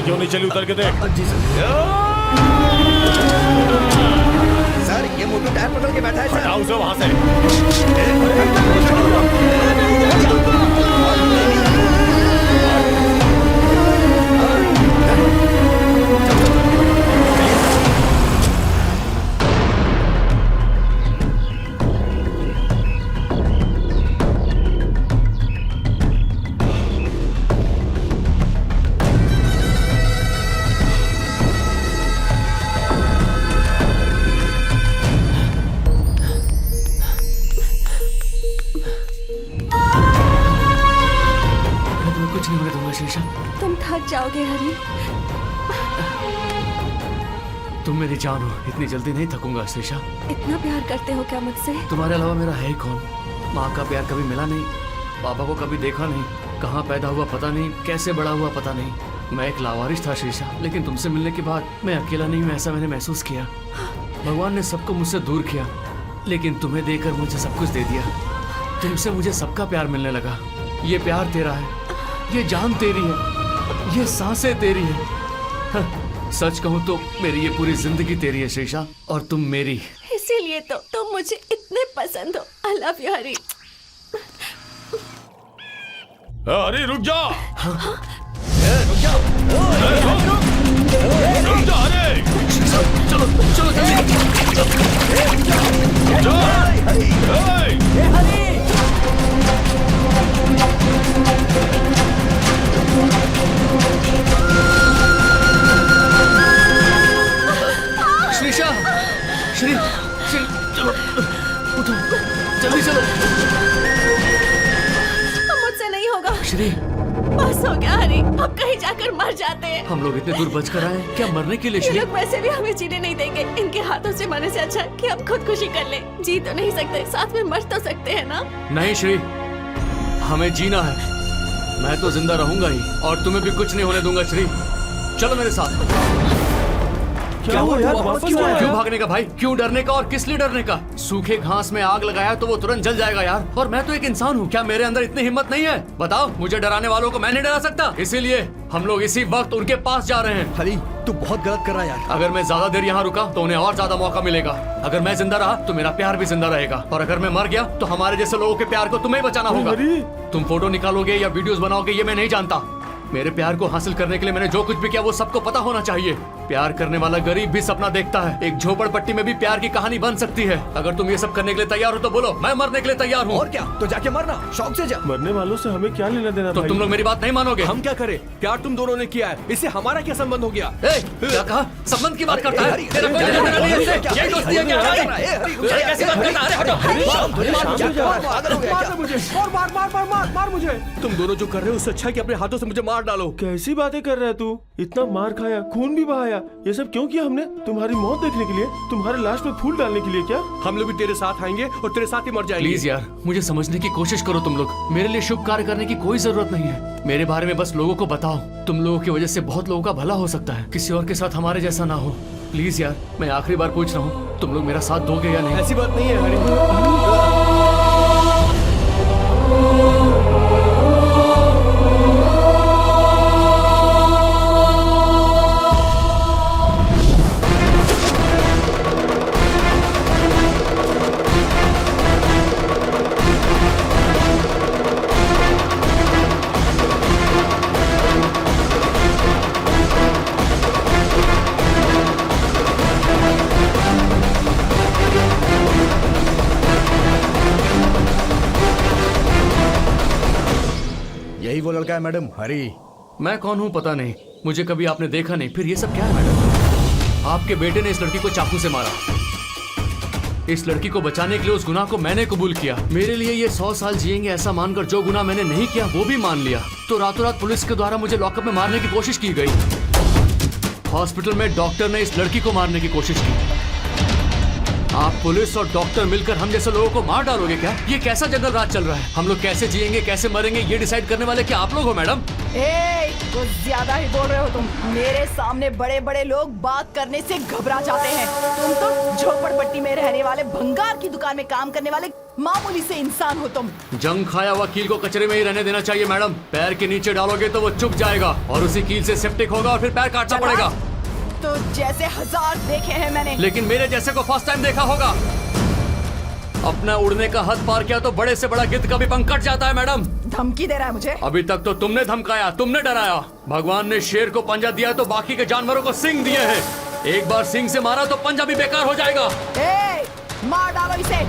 क्यों नहीं चली, उतर के देख। जी सर, ये मोटू टायर पकड़ के बैठा है सर। हटाओ उसे वहां से। कुछ नहीं होने दूंगा शीशा। तुम थक जाओगे हरी। तुम मेरी जान हो, इतनी जल्दी नहीं थकूंगा शीशा। इतना प्यार करते हो क्या मुझसे? तुम्हारे अलावा मेरा है ही कौन? माँ का प्यार कभी मिला नहीं, पापा को कभी देखा नहीं, कहाँ पैदा हुआ पता नहीं, कैसे बड़ा हुआ पता नहीं। मैं एक लावारिस था शीशा, लेकिन तुमसे मिलने के बाद मैं अकेला नहीं हूँ, ऐसा मैंने महसूस किया। भगवान ने सबको मुझसे दूर किया, लेकिन तुम्हें देकर मुझे सब कुछ दे दिया। तुमसे मुझे सबका प्यार मिलने लगा। ये प्यार तेरा है, ये जान तेरी है, ये सांसें तेरी है। सच कहूँ तो मेरी ये पूरी जिंदगी तेरी है शीशा, और तुम मेरी। इसीलिए तो तुम मुझे इतने पसंद हो। आई लव यू हरी। अरे रुक जा। रुक जाओ। रुक जा। अरे चलो चलो शीशा, श्री श्री चलो उठो, जल्दी चलो। मुझसे नहीं होगा। श्री बस हो गया हरी, अब कहीं जाकर मर जाते हैं। हम लोग इतने दूर बच कर आए, क्या मरने के लिए? ये श्री लोग वैसे भी हमें जीने नहीं देंगे। इनके हाथों से मरने से अच्छा है कि हम खुदकुशी कर ले। जी तो नहीं सकते, साथ में मर तो सकते हैं ना। नहीं श्री, हमें जीना है। मैं तो जिंदा रहूंगा ही, और तुम्हें भी कुछ नहीं होने दूंगा। श्री चलो मेरे साथ। क्या हुआ यार, वापस क्यों आया? क्यों भागने का भाई? क्यों डरने का, और किस लिए डरने का? सूखे घास में आग लगाया तो वो तुरंत जल जाएगा यार, और मैं तो एक इंसान हूँ। क्या मेरे अंदर इतनी हिम्मत नहीं है? बताओ, मुझे डराने वालों को मैं नहीं डरा सकता। इसीलिए हम लोग इसी वक्त उनके पास जा रहे हैं। हरी, तू बहुत गलत कर रहा है यार। अगर मैं ज्यादा देर यहाँ रुका तो उन्हें और ज्यादा मौका मिलेगा। अगर मैं जिंदा रहा तो मेरा प्यार भी जिंदा रहेगा, और अगर मैं मर गया तो हमारे जैसे लोगों के प्यार को तुम्हें बचाना होगा। तुम फोटो निकालोगे या वीडियोस बनाओगे ये मैं नहीं जानता। मेरे प्यार को हासिल करने के लिए मैंने जो कुछ भी किया वो सबको पता होना चाहिए। प्यार करने वाला गरीब भी सपना देखता है। एक झोपड़पट्टी में भी प्यार की कहानी बन सकती है। अगर तुम ये सब करने के लिए तैयार हो तो बोलो, मैं मरने के लिए तैयार हूँ। और क्या, तो जाके मरना, शौक से जा। मरने वालों से हमें क्या लेना देना? तो तुम लोग मेरी बात नहीं मानोगे। हम क्या करें? प्यार तुम दोनों ने किया है, इससे हमारा क्या संबंध हो गया? क्या कहा? संबंध की बात करता है? तेरा कोई लेना देना नहीं है इससे। यही दोस्ती है क्या? कैसी बात करता है? मार मुझे। तुम दोनों जो कर रहे हो उससे अच्छा है कि अपने हाथों से मुझे मार डालो। कैसी बातें कर रहा है तू? इतना मार खाया, खून भी बहाया, ये सब क्यों किया हमने? तुम्हारी मौत देखने के लिए, तुम्हारे लाश में फूल डालने के लिए क्या? हम लोग भी तेरे साथ आएंगे और तेरे साथ ही मर जाएंगे। प्लीज यार, मुझे समझने की कोशिश करो तुम लोग। मेरे लिए शुभ कार्य करने की कोई जरूरत नहीं है। मेरे बारे में बस लोगों को बताओ। तुम लोगों की वजह से बहुत लोगों का भला हो सकता है, किसी और के साथ हमारे जैसा ना हो। प्लीज यार, मैं आखिरी बार पूछ रहा हूँ, तुम लोग मेरा साथ दोगे या नहीं? ऐसी बात नहीं है हरी। यही वो लड़का है मैडम, हरी। मैं कौन हूँ पता नहीं, मुझे कभी आपने देखा नहीं, फिर ये सब क्या है मैडम? आपके बेटे ने इस लड़की को चाकू से मारा। इस लड़की को बचाने के लिए उस गुनाह को मैंने कबूल किया। मेरे लिए ये 100 साल जिएंगे ऐसा मानकर जो गुनाह मैंने नहीं किया वो भी मान लिया। तो रातों रात पुलिस के द्वारा मुझे लॉकअप में मारने की कोशिश की गई। हॉस्पिटल में डॉक्टर ने इस लड़की को मारने की कोशिश की। आप पुलिस और डॉक्टर मिलकर हम जैसे लोगों को मार डालोगे क्या? ये कैसा जंगल राज चल रहा है? हम लोग कैसे जिएंगे, कैसे मरेंगे, ये डिसाइड करने वाले क्या आप लोग हो मैडम? कुछ ज्यादा ही बोल रहे हो तुम। मेरे सामने बड़े बड़े लोग बात करने से घबरा जाते हैं। तुम तो झोपड़पट्टी में रहने वाले, भंगार की दुकान में काम करने वाले मामूली से इंसान हो तुम। जंग खाया हुआ कील को कचरे में ही रहने देना चाहिए मैडम। पैर के नीचे डालोगे तो वो चुभ जाएगा और उसी कील से सेप्टिक होगा और फिर पैर काटना पड़ेगा। तो जैसे हजार देखे हैं मैंने, लेकिन मेरे जैसे को फर्स्ट टाइम देखा होगा। अपना उड़ने का हद पार किया तो बड़े से बड़ा गिद्ध का भी पंख कट जाता है मैडम। धमकी दे रहा है मुझे? अभी तक तो तुमने धमकाया, तुमने डराया। भगवान ने शेर को पंजा दिया तो बाकी के जानवरों को सींग दिए हैं। एक बार सींग से मारा तो पंजा भी बेकार हो जाएगा। मार डालो इसे।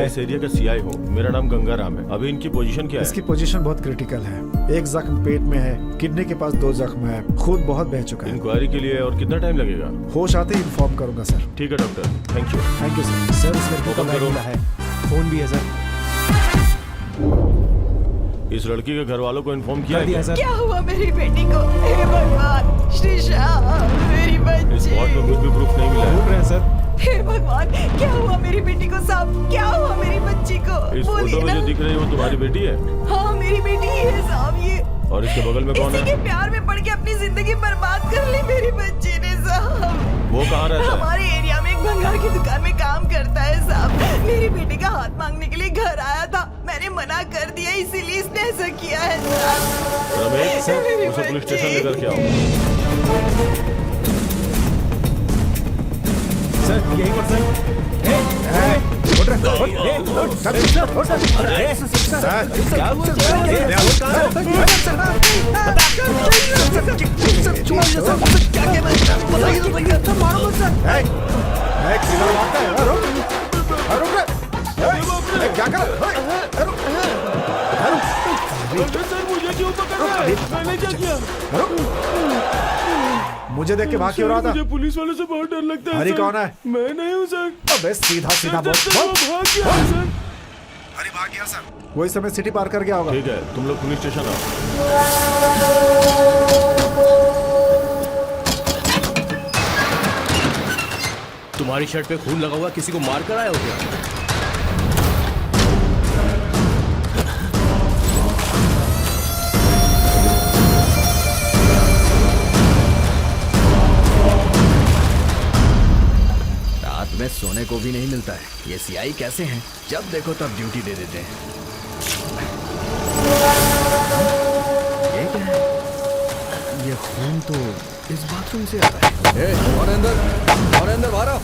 इस एरिया का सीआई हूँ। मेरा नाम गंगाराम है। अभी इनकी पोजीशन क्या है? इसकी पोजीशन बहुत क्रिटिकल है। एक जख्म पेट में है, किडनी के पास 2 जख्म है, खून बहुत बह चुका है। इंक्वायरी के लिए और कितना टाइम लगेगा? होश आते ही इन्फॉर्म करूंगा सर। ठीक है doctor, thank you. Thank you sir. Sir इस लड़की का ओपन करो। मिला है, फोन भी है सर। इस लड़की के घर वालों को इन्फॉर्म किया है दिया क्या? सर। क्या हुआ मेरी बेटी को? हे भगवान, श्रीषा मेरी इस बच्ची। स्पॉट में कुछ भी प्रूफ नहीं मिला ढूंढ है। रहे हैं सर। हे भगवान, क्या हुआ मेरी बेटी को साहब? क्या हुआ मेरी बच्ची को? इस फोटो बोलिए में ना। जो दिख रही है वो तुम्हारी बेटी है? हाँ मेरी बेटी ही है साहब ये। और इसके बगल में कौन इसी के है? प्यार में पड़ के अपनी जिंदगी बर्बाद कर ली मेरी बच्ची ने साहब। वो कहाँ रहता है? हमारे एरिया में एक भंगार की दुकान में काम करता है साहब। मेरी बेटी का हाथ मांगने के लिए घर आया था, मैंने मना कर दिया, इसीलिए इसने ऐसा किया है साहब। रमेश, मेरी उसे पुलिस बच्ची। स्टेशन लेकर के आओ। सर यही पर सर। उठ रहे क्या कर सर मुझे क्यों पकड़ रहा है? मैंने क्या किया? मुझे देख के भाग क्यों रहा था? मुझे पुलिस वालों से बहुत डर लगता है। हरी सर। कौन है? मैं नहीं हूँ सर। अबे सीधा सीधा बोल। सर, वो भाग गया है, सर। हरी भाग गया सर। वही समय सिटी पार कर गया होगा। ठीक है, तुम लोग पुलिस स्टेशन आओ। तुम्हारी शर्ट पे खून लगा हुआ, किसी को मार कर आए हो क्या? रात में सोने को भी नहीं मिलता है। ये सीआई कैसे हैं? जब देखो तब ड्यूटी दे देते हैं। ये क्या है? ये खून तो इस बाथरूम से आता है। और अंदर बाहर आओ।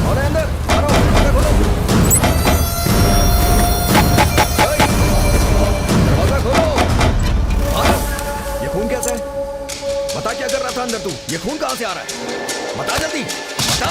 और अंदर बाहर आओ। दरवाजा खोलो। दरवाजा खोलो। ये खून कैसा है? बता क्या कर रहा था अंदर तू? ये खून कहाँ से आ रहा है? बता जल्दी, बता।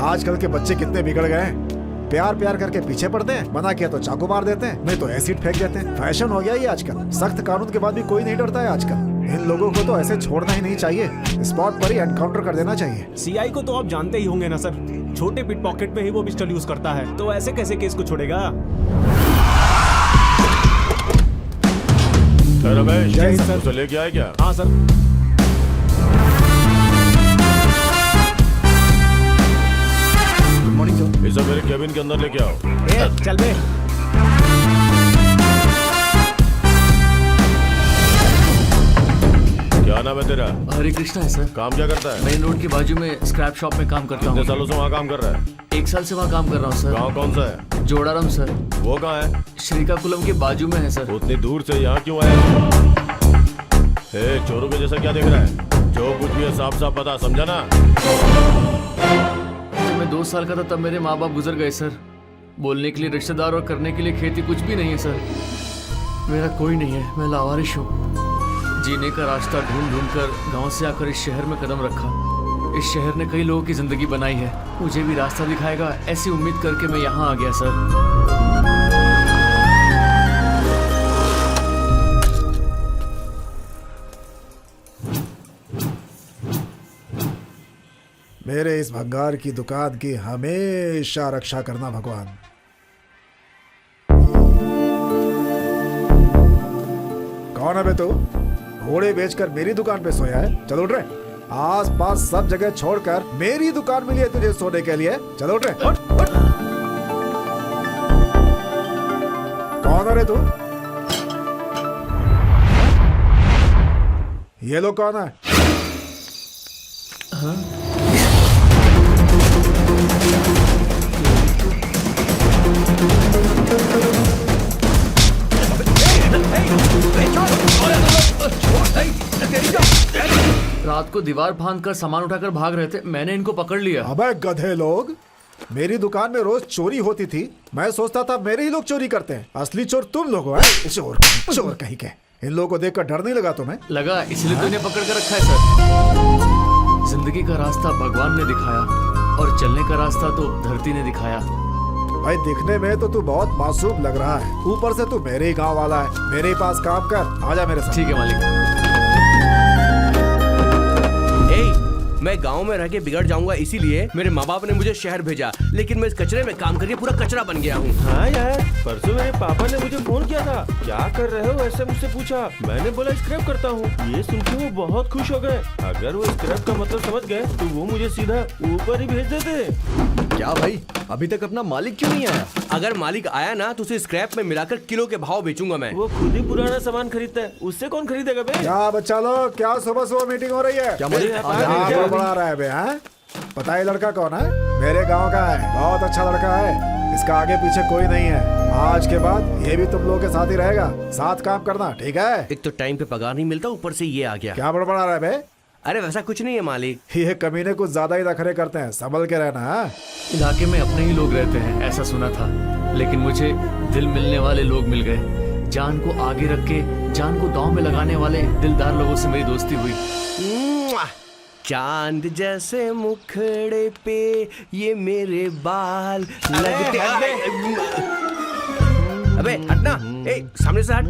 आजकल के बच्चे कितने बिगड़ गए हैं। प्यार प्यार करके पीछे पड़ते हैं, मना किया तो चाकू मार देते हैं, नहीं तो एसिड फेंक देते हैं। फैशन हो गया ये आजकल। सख्त कानून के बाद भी कोई नहीं डरता है आजकल। इन लोगों को तो ऐसे छोड़ना ही नहीं चाहिए, स्पॉट पर ही एनकाउंटर कर देना चाहिए। सीआई को तो आप जानते ही होंगे ना सर, छोटे पिट पॉकेट में ही वो पिस्टल यूज करता है, तो ऐसे कैसे केस को छोड़ेगा? रमेश, जय सर। उसे लेके आए क्या? हाँ सर। Good morning sir. इसे मेरे केबिन के अंदर लेके आओ। चल बे। क्या नाम है तेरा? हरे कृष्णा है सर। काम क्या करता है? मेन रोड के बाजू में स्क्रैप शॉप में काम करता कितने हूँ। सालों से वहाँ काम कर रहा है? 1 साल से वहाँ काम कर रहा हूँ सर। गाँव कौन सा है? जोड़ाराम सर, वो कहाँ है? श्रीकाकुलम के बाजू में है सर। उतनी दूर से यहाँ क्यों आया? ए, चोरों के जैसा क्या देख रहा है? जो कुछ भी है साफ साफ बता, समझा ना? जब मैं 2 साल का था तब मेरे माँ बाप गुजर गए सर। बोलने के लिए रिश्तेदार और करने के लिए खेती कुछ भी नहीं है सर। मेरा कोई नहीं है, मैं लावारिश हूँ। जीने का रास्ता ढूंढ ढूंढ कर गाँव से आकर इस शहर में कदम रखा। इस शहर ने कई लोगों की जिंदगी बनाई है, मुझे भी रास्ता दिखाएगा ऐसी उम्मीद करके मैं यहाँ आ गया सर। मेरे इस भंगार की दुकान की हमेशा रक्षा करना भगवान। कौन है बे तू? घोड़े बेचकर मेरी दुकान पे सोया है? चल उठ रे। आस पास सब जगह छोड़कर मेरी दुकान मिली है तुझे सोने के लिए। चल उठ रे, उठ, उठ। कौन है रे तू? ये लोग कौन है? रात को दीवार फांदकर सामान उठाकर भाग रहे थे, मैंने इनको पकड़ लिया। अबे गधे लोग, मेरी दुकान में रोज चोरी होती थी। मैं सोचता था मेरे ही लोग चोरी करते हैं। असली चोर तुम लोग हो। चोर चोर कहीं के। इन लोगों को देखकर डर नहीं लगा तुम्हें? लगा, इसलिए तो इन्हें पकड़ कर रखा है सर। जिंदगी का रास्ता भगवान ने दिखाया और चलने का रास्ता तो धरती ने दिखाया। भाई दिखने में तो तू बहुत मासूम लग रहा है, ऊपर से तू मेरे ही गांव वाला है। मेरे ही पास काम कर, आजा मेरे साथ। ठीक है मालिक। मैं गांव में रह के बिगड़ जाऊंगा, इसीलिए मेरे माँ बाप ने मुझे शहर भेजा, लेकिन मैं इस कचरे में काम करके पूरा कचरा बन गया हूँ। हाँ यार, परसों मेरे पापा ने मुझे फोन किया था, क्या कर रहे हो ऐसे मुझसे पूछा। मैंने बोला स्क्रैप करता हूँ। ये सुन के वो बहुत खुश हो गए। अगर वो स्क्रैप का मतलब समझ गए तो वो मुझे सीधा ऊपर ही भेज देते। क्या भाई, अभी तक अपना मालिक क्यों नहीं आया? अगर मालिक आया ना तो उसे स्क्रैप में मिलाकर किलो के भाव बेचूंगा मैं। वो खुद ही पुराना सामान खरीदता है, उससे कौन खरीदेगा बे? क्या बच्चा लोग, क्या सुबह सुबह मीटिंग हो रही है? क्या मालिक क्या बड़ा रहा है बे? हैं? पता है लड़का कौन है? मेरे गांव का है, बहुत अच्छा लड़का है। इसका आगे पीछे कोई नहीं है। आज के बाद ये भी तुम लोगों के साथ ही रहेगा, साथ काम करना, ठीक है? एक तो टाइम पे पगार नहीं मिलता, ऊपर से ये आ गया। क्या बड़बड़ा रहा है बे? अरे वैसा कुछ नहीं है मालिक। ये कमीने कुछ ज्यादा ही नखरे करते हैं, संभल के रहना। हाँ? इलाके में अपने ही लोग रहते हैं ऐसा सुना था, लेकिन मुझे दिल मिलने वाले लोग मिल गए। जान को आगे रख के जान को दांव में लगाने वाले दिलदार लोगों से मेरी दोस्ती हुई। चांद जैसे मुखड़े पे ये मेरे बाल लगते। अबे हटना, सामने से हट।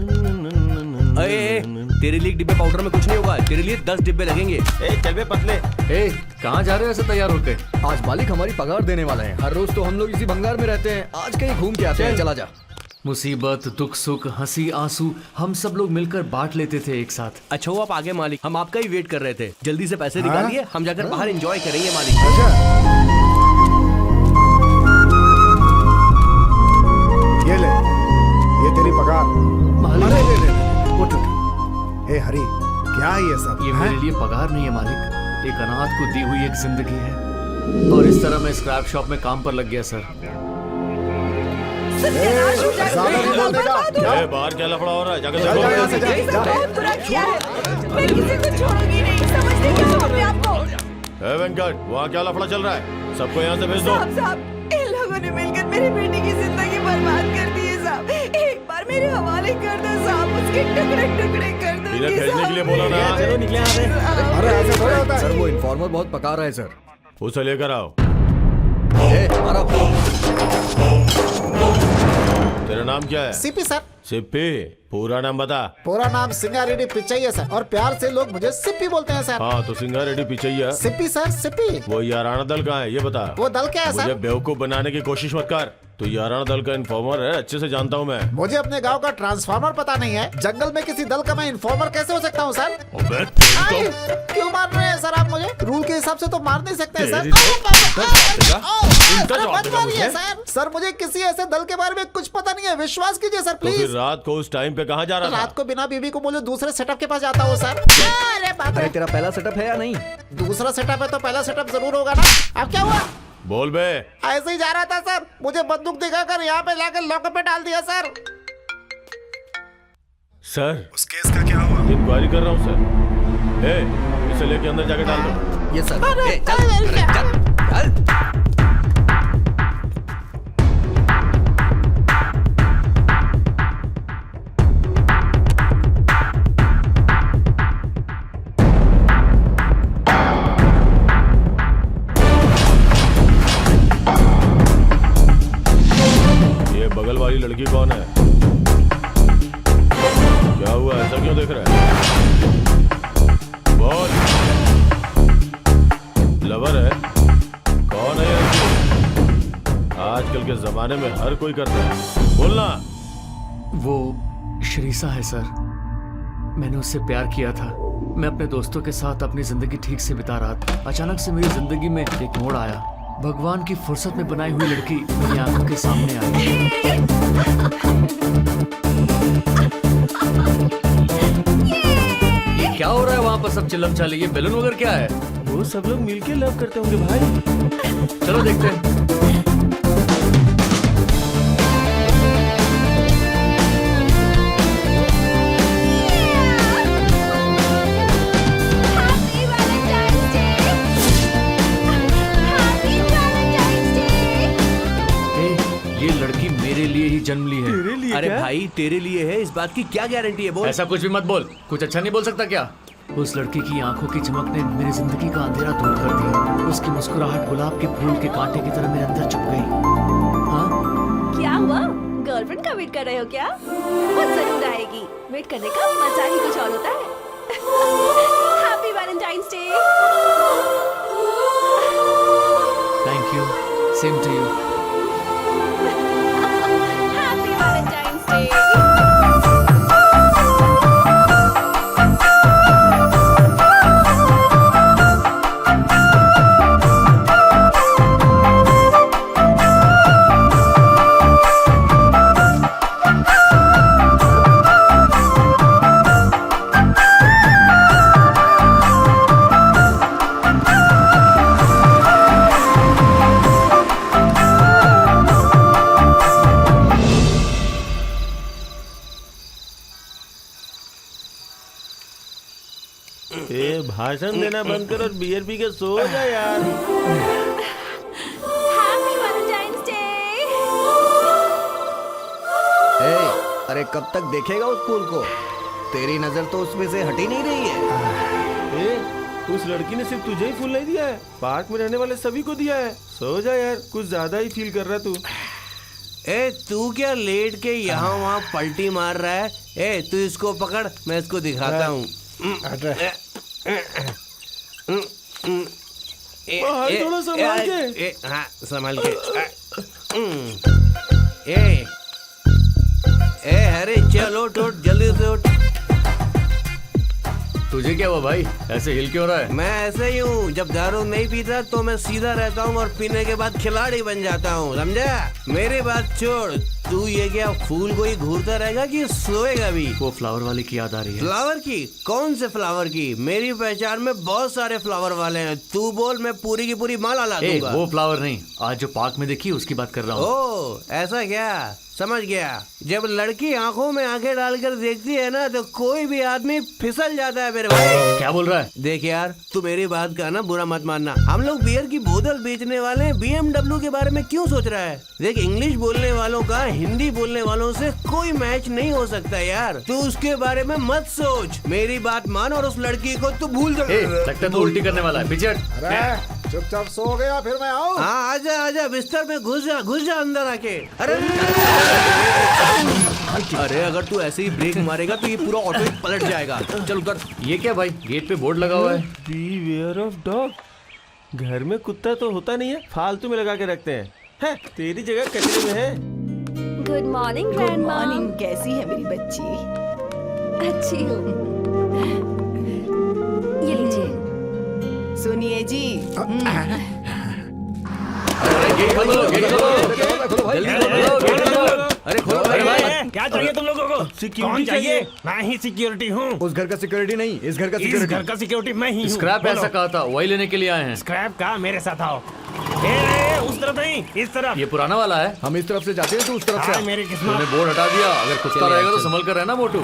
तेरे लिए एक डिब्बे पाउडर में कुछ नहीं होगा, तेरे लिए 10 डिब्बे लगेंगे। चल बे पतले। कहाँ जा रहे हो ऐसे तैयार होके? आज मालिक हमारी पगार देने वाला है। हर रोज तो हम लोग इसी भंगार में रहते हैं, आज कहीं घूम के आते हैं। चला जा। मुसीबत, दुख, सुख, हंसी, आंसू हम सब लोग मिलकर बांट लेते थे एक साथ। अच्छा वो आप आगे मालिक, हम आपका ही वेट कर रहे थे। जल्दी से पैसे निकालिए, हम जाकर बाहर एंजॉय करेंगे मालिक। अच्छा, ये ले, ये तेरी पगार। मालिक, अरे ले, उठ उठ। हे हरी, क्या है ये सब? ये मेरे लिए पगार नहीं है मालिक, एक अनाथ को दी हुई एक जिंदगी है। और इस तरह मैं स्क्रैप शॉप में काम पर लग गया सर। ज्यादा नहीं बोलने का। ए, बाहर क्या लफड़ा हो रहा है? जाकर जा, जा, यहाँ से जा, जा। बहुत बुरा किया है। मैं किसी को छोड़ूंगी नहीं, समझते क्या हो अपने आप को? ए वेंकट, वहाँ क्या लफड़ा चल रहा है? सबको यहाँ से भेज दो। साहब, इन लोगों ने मिलकर मेरी बेटी की जिंदगी बर्बाद कर दी है साहब। एक बार मेरे हवाले कर दो साहब, उसके टुकड़े टुकड़े कर दो। इन्हें भेजने के लिए बोला ना। चलो निकले यहाँ से। अरे ऐसे थोड़ा होता है। सर वो इन्फॉर्मर बहुत पका रहा है सर। उसे लेकर आओ। मारो। तेरा नाम क्या है? CP sir. सिप्पी, पूरा नाम बता। पूरा नाम सिंगारेड्डी पिचैया सर, और प्यार से लोग मुझे सिप्पी बोलते हैं सर। हाँ तो सिंगारेड्डी पिचैया। सिप्पी सर, सिप्पी। वो याराना दल कहाँ है ये बता। वो दल क्या है मुझे सर? बेवकूफ बनाने की कोशिश मत कर। तो याराना दल का इन्फॉर्मर है, अच्छे से जानता हूँ मैं। मुझे अपने गांव का ट्रांसफार्मर पता नहीं है, जंगल में किसी दल का मैं इन्फॉर्मर कैसे हो सकता हूँ सर? अबे तेरी आए, तो- क्यों मार रहे हैं सर आप मुझे? रूल के हिसाब से तो मार नहीं सकते सर। तेरी तो- उल्टा जवाब मत देगा मारिए मुझे। सर। सर मुझे किसी ऐसे दल के बारे में कुछ पता नहीं है, विश्वास कीजिए सर तो फिर प्लीज। रात को उस टाइम पे कहाँ जा रहा था? रात को बिना बीवी को बोले दूसरे सेटअप के पास जाता हूँ सर। अरे बाप अरे रे, तेरा पहला सेटअप है या नहीं? दूसरा सेटअप है तो पहला सेटअप जरूर होगा ना। अब क्या हुआ? बोल बे। ऐसे ही जा रहा था सर, मुझे बंदूक दिखाकर यहाँ पे लाकर लॉकअप में डाल दिया सर। सर उस केस का क्या हुआ? इंक्वायरी कर रहा हूँ सर। इसे लेके अंदर जाके डाल दो। ये सर। अरे, चल, अरे, अरे, चल, चल। ये बगल वाली लड़की कौन है? क्या हुआ, ऐसा क्यों देख रहा है? बोल। लवर है? कौन है ये लड़की? आजकल के जमाने में हर कोई करता है, बोलना। वो श्रीसा है सर, मैंने उससे प्यार किया था। मैं अपने दोस्तों के साथ अपनी जिंदगी ठीक से बिता रहा था। अचानक से मेरी जिंदगी में एक मोड़ आया। भगवान की फुर्सत में बनाई हुई लड़की मेरी आंखों के सामने आई। ये क्या हो रहा है वहाँ पर? सब चिल्लम चाली, ये बैलून वगैरह क्या है? वो सब लोग मिलके लव करते होंगे भाई। चलो देखते हैं। ये लड़की मेरे लिए ही जन्म ली है। तेरे लिए अरे क्या? भाई तेरे लिए है, इस बात की क्या गारंटी है? बोल। ऐसा कुछ भी मत बोल, कुछ अच्छा नहीं बोल सकता क्या? उस लड़की की आंखों की चमक ने मेरी जिंदगी का अंधेरा दूर कर दिया। उसकी मुस्कुराहट गुलाब के फूल के कांटे की तरह मेरे अंदर चुप गई। हाँ, क्या हुआ? गर्लफ्रेंड का वेट कर रहे हो क्या? वो जरूर आएगी। वेट करने का मजा ही कुछ और होता है। Happy Valentine's day. Thank you, same to you. Happy Valentine's day. ए भाषण देना बंद कर और बियर पी के सो जा यार। Happy Valentine's day. अरे कब तक देखेगा उस फूल को? तेरी नजर तो उसमें से हट ही नहीं रही है। उस लड़की ने सिर्फ तुझे ही फूल नहीं दिया है, पार्क में रहने वाले सभी को दिया है। सो जा यार, कुछ ज्यादा ही फील कर रहा तू। ए तू क्या लेट के यहाँ वहाँ पलटी मार रहा है? ए तू इसको पकड़, मैं इसको दिखाता हूँ। थोड़ा संभाल के। हाँ संभाल के। अरे चलो उठ, जल्दी से उठ। तुझे क्या हुआ भाई, ऐसे हिल क्यों रहा है? मैं ऐसे ही हूँ, जब दारू नहीं पीता तो मैं सीधा रहता हूँ और पीने के बाद खिलाड़ी बन जाता हूँ, समझा? मेरी बात छोड़, तू ये क्या फूल को ही घूरता रहेगा कि सोएगा भी? वो फ्लावर वाले की याद आ रही है। फ्लावर की? कौन से फ्लावर की? मेरी पहचान में बहुत सारे फ्लावर वाले हैं, तू बोल, मैं पूरी की पूरी माला ला दूंगा। वो फ्लावर नहीं, आज जो पार्क में देखी उसकी बात कर रहा हूँ। ओ ऐसा क्या? समझ गया। जब लड़की आंखों में आंखें डालकर देखती है ना, तो कोई भी आदमी फिसल जाता है मेरे भाई। क्या बोल रहा है? देख यार, तू मेरी बात का ना बुरा मत मानना, हम लोग बियर की बोतल बेचने वाले BMW के बारे में क्यों सोच रहा है? देख, इंग्लिश बोलने वालों का हिंदी बोलने वालों से कोई मैच नहीं हो सकता यार। तू उसके बारे में मत सोच, मेरी बात मान और उस लड़की को तू भूल जा। लगता है तू उल्टी करने वाला है, पीछे हट। अरे चुपचाप सो गया, फिर मैं आऊँ? हाँ आजा आजा, बिस्तर में घुस जा अंदर आके। अरे अगर तू ऐसे ही ब्रेक मारेगा तो ये पूरा ऑटो ही पलट जाएगा। चल उधर। ये क्या भाई, गेट पे बोर्ड लगा हुआ है। Beware of dog. घर में कुत्ता तो होता नहीं है, फालतू में लगा के रखते हैं। तेरी जगह कचरे में है। Good morning good grandma. Morning, कैसी है मेरी बच्ची? अच्छी हूँ। ये लीजिए। सुनिए जी, गेट खोलो, गेट खोलो। अरे खोलो भाई। क्या चाहिए तुम लोगों को? कौन चाहिए? मैं ही सिक्योरिटी हूँ। उस घर का सिक्योरिटी नहीं, इस घर का इस सिक्योरिटी। घर का सिक्योरिटी मैं ही हूँ। स्क्रैप ऐसा कहा था, वही लेने के लिए आए हैं। स्क्रैप का? मेरे साथ आओ। उस तरफ नहीं, इस तरफ। ये पुराना वाला है। हम इस तरफ से जाते हैं, तू उस तरफ से हाँ, आ। मेरी किस्मत। तूने बोर्ड हटा दिया, अगर कुत्ता रहेगा तो संभल कर रहना मोटू।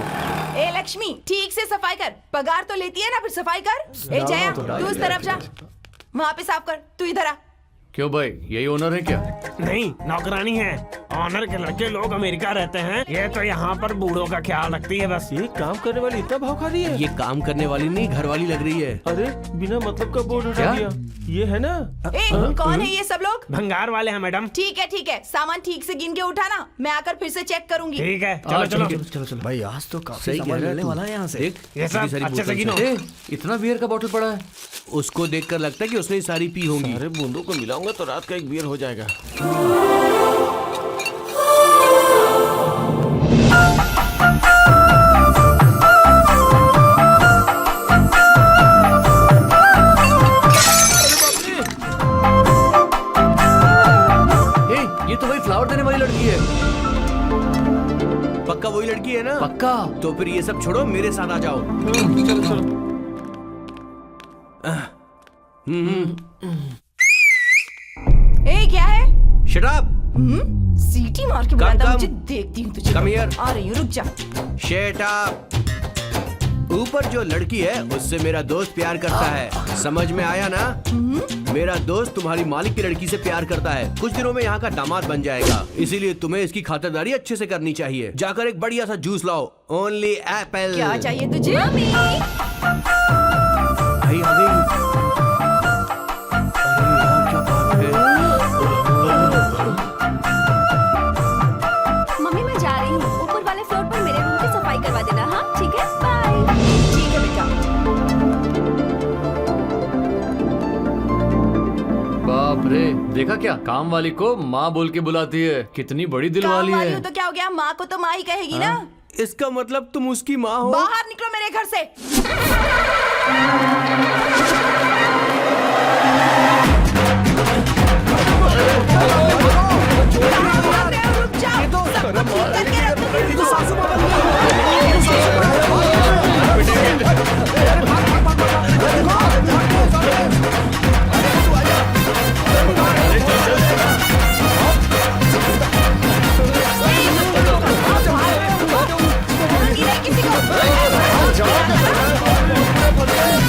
ए लक्ष्मी, ठीक से सफाई कर। पगार तो लेती है ना, फिर सफाई कर। ए जया, तू उस तरफ जा, वहाँ पे साफ कर। तू इधर आ। क्यों भाई, यही ओनर है क्या? नहीं, नौकरानी है। ऑनर के लड़के लोग अमेरिका रहते हैं, ये तो यहाँ पर बूढ़ों का ख्याल रखती है बस। ये काम करने वाली इतना भाव खा रही है। ये काम करने वाली नहीं, घर वाली लग रही है। अरे बिना मतलब का बोर्ड हटा क्या? दिया। ये है ना? ए कौन है ये सब लोग? भंगार वाले हैं मैडम। ठीक है, सामान ठीक से गिन के उठाना, मैं आकर फिर से चेक करूंगी। ठीक है, चलो चलो। चलो चलो। भाई आज तो काफी सही कह सामान रहा है मिलने तू। वाला है यहाँ से। देख, ये सब कितनी सारी अच्छे से बोतल गिनो। है। इतना बियर का बोतल पड़ा है। उसको देखकर लगता है कि उसने सारी पी होंगी। अरे बूंदों को मिलाऊंगा तो रात का एक बियर हो जाएगा। ये तो भाई फ्लावर देने वाली लड़की है। पक्का वही लड़की है ना? पक्का। तो फिर ये सब छोड़ो, मेरे साथ आ जाओ। चलो चलो। ए क्या है? Shut up. सीटी मार के बुलाता, मुझे देखती हूँ तुझे। Come here. आ रही हूँ, रुक जा। Shut up. ऊपर जो लड़की है उससे मेरा दोस्त प्यार करता है, समझ में आया ना? मेरा दोस्त तुम्हारी मालिक की लड़की से प्यार करता है, कुछ दिनों में यहाँ का दामाद बन जाएगा, इसीलिए तुम्हें इसकी खातिरदारी अच्छे से करनी चाहिए। जाकर एक बढ़िया सा जूस लाओ, ओनली एप्पल। क्या चाहिए तुझे? आई आ गई। अरे यार क्या बात है। मम्मी मैं जा रही हूँ, ऊपर वाले फ्लोर पर मेरे रूम की सफाई करवा देना। हाँ ठीक है, बाय। ठीक है बेटा। बाप रे, देखा क्या, काम वाली को माँ बोल के बुलाती है। कितनी बड़ी दिल काम वाली वाली है। हो तो क्या हो गया, माँ को तो माँ ही कहेगी ना। इसका मतलब तुम उसकी माँ हो? बाहर निकलो मेरे घर से। रुक जाओ, सब कुछ ठीक करके रखूंगी। किसी को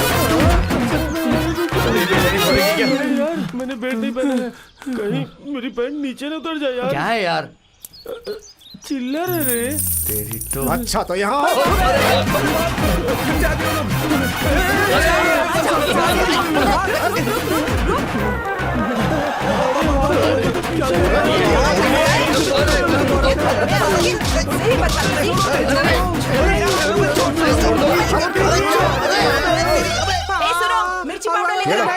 पैंट नीचे न उतर जाए यार। क्या है यार? चिल्लर है रे। तेरी तो अच्छा तो यहाँ आओ। ए, सुनो, मिर्ची पाउडर लेकर आओ।